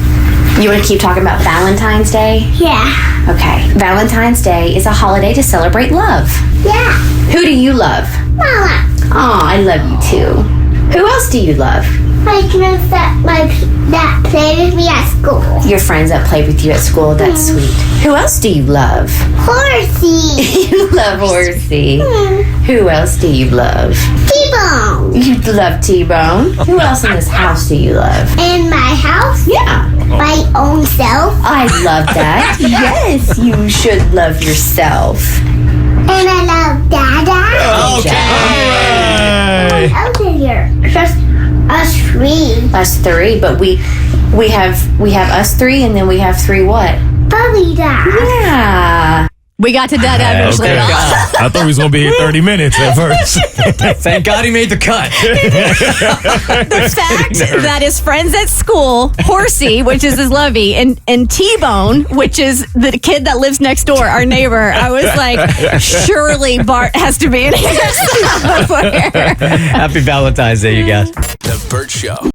Speaker 7: You want to keep talking about Valentine's Day?
Speaker 22: Yeah.
Speaker 7: Okay. Valentine's Day is a holiday to celebrate love.
Speaker 22: Yeah.
Speaker 7: Who do you love?
Speaker 22: Mama.
Speaker 7: Oh, I love you too. Who else do you love?
Speaker 22: My friends that play with me at school.
Speaker 7: Your friends that play with you at school. That's sweet. Who else do you love?
Speaker 22: Horsey.
Speaker 7: You love Horsey. Who else do you love?
Speaker 22: T-Bone.
Speaker 7: You love T-Bone. Who else in this house do you love?
Speaker 22: In my house?
Speaker 7: Yeah.
Speaker 22: My own self.
Speaker 7: I love that. Yes, you should love yourself.
Speaker 22: And I love Dada.
Speaker 1: Okay.
Speaker 22: Who else is here? Just us three.
Speaker 7: Us three, but we have us three, and then we have three what?
Speaker 22: Bubby Dad.
Speaker 7: Yeah.
Speaker 2: We got to that eventually.
Speaker 5: Okay. I thought we was going to be here 30 minutes at first.
Speaker 1: Thank God he made the cut.
Speaker 2: The fact that his friends at school, Horsey, which is his lovey, and T-Bone, which is the kid that lives next door, our neighbor, I was like, surely Bart has to be in here somewhere.
Speaker 1: Happy Valentine's Day, you guys.
Speaker 9: The Bert Show.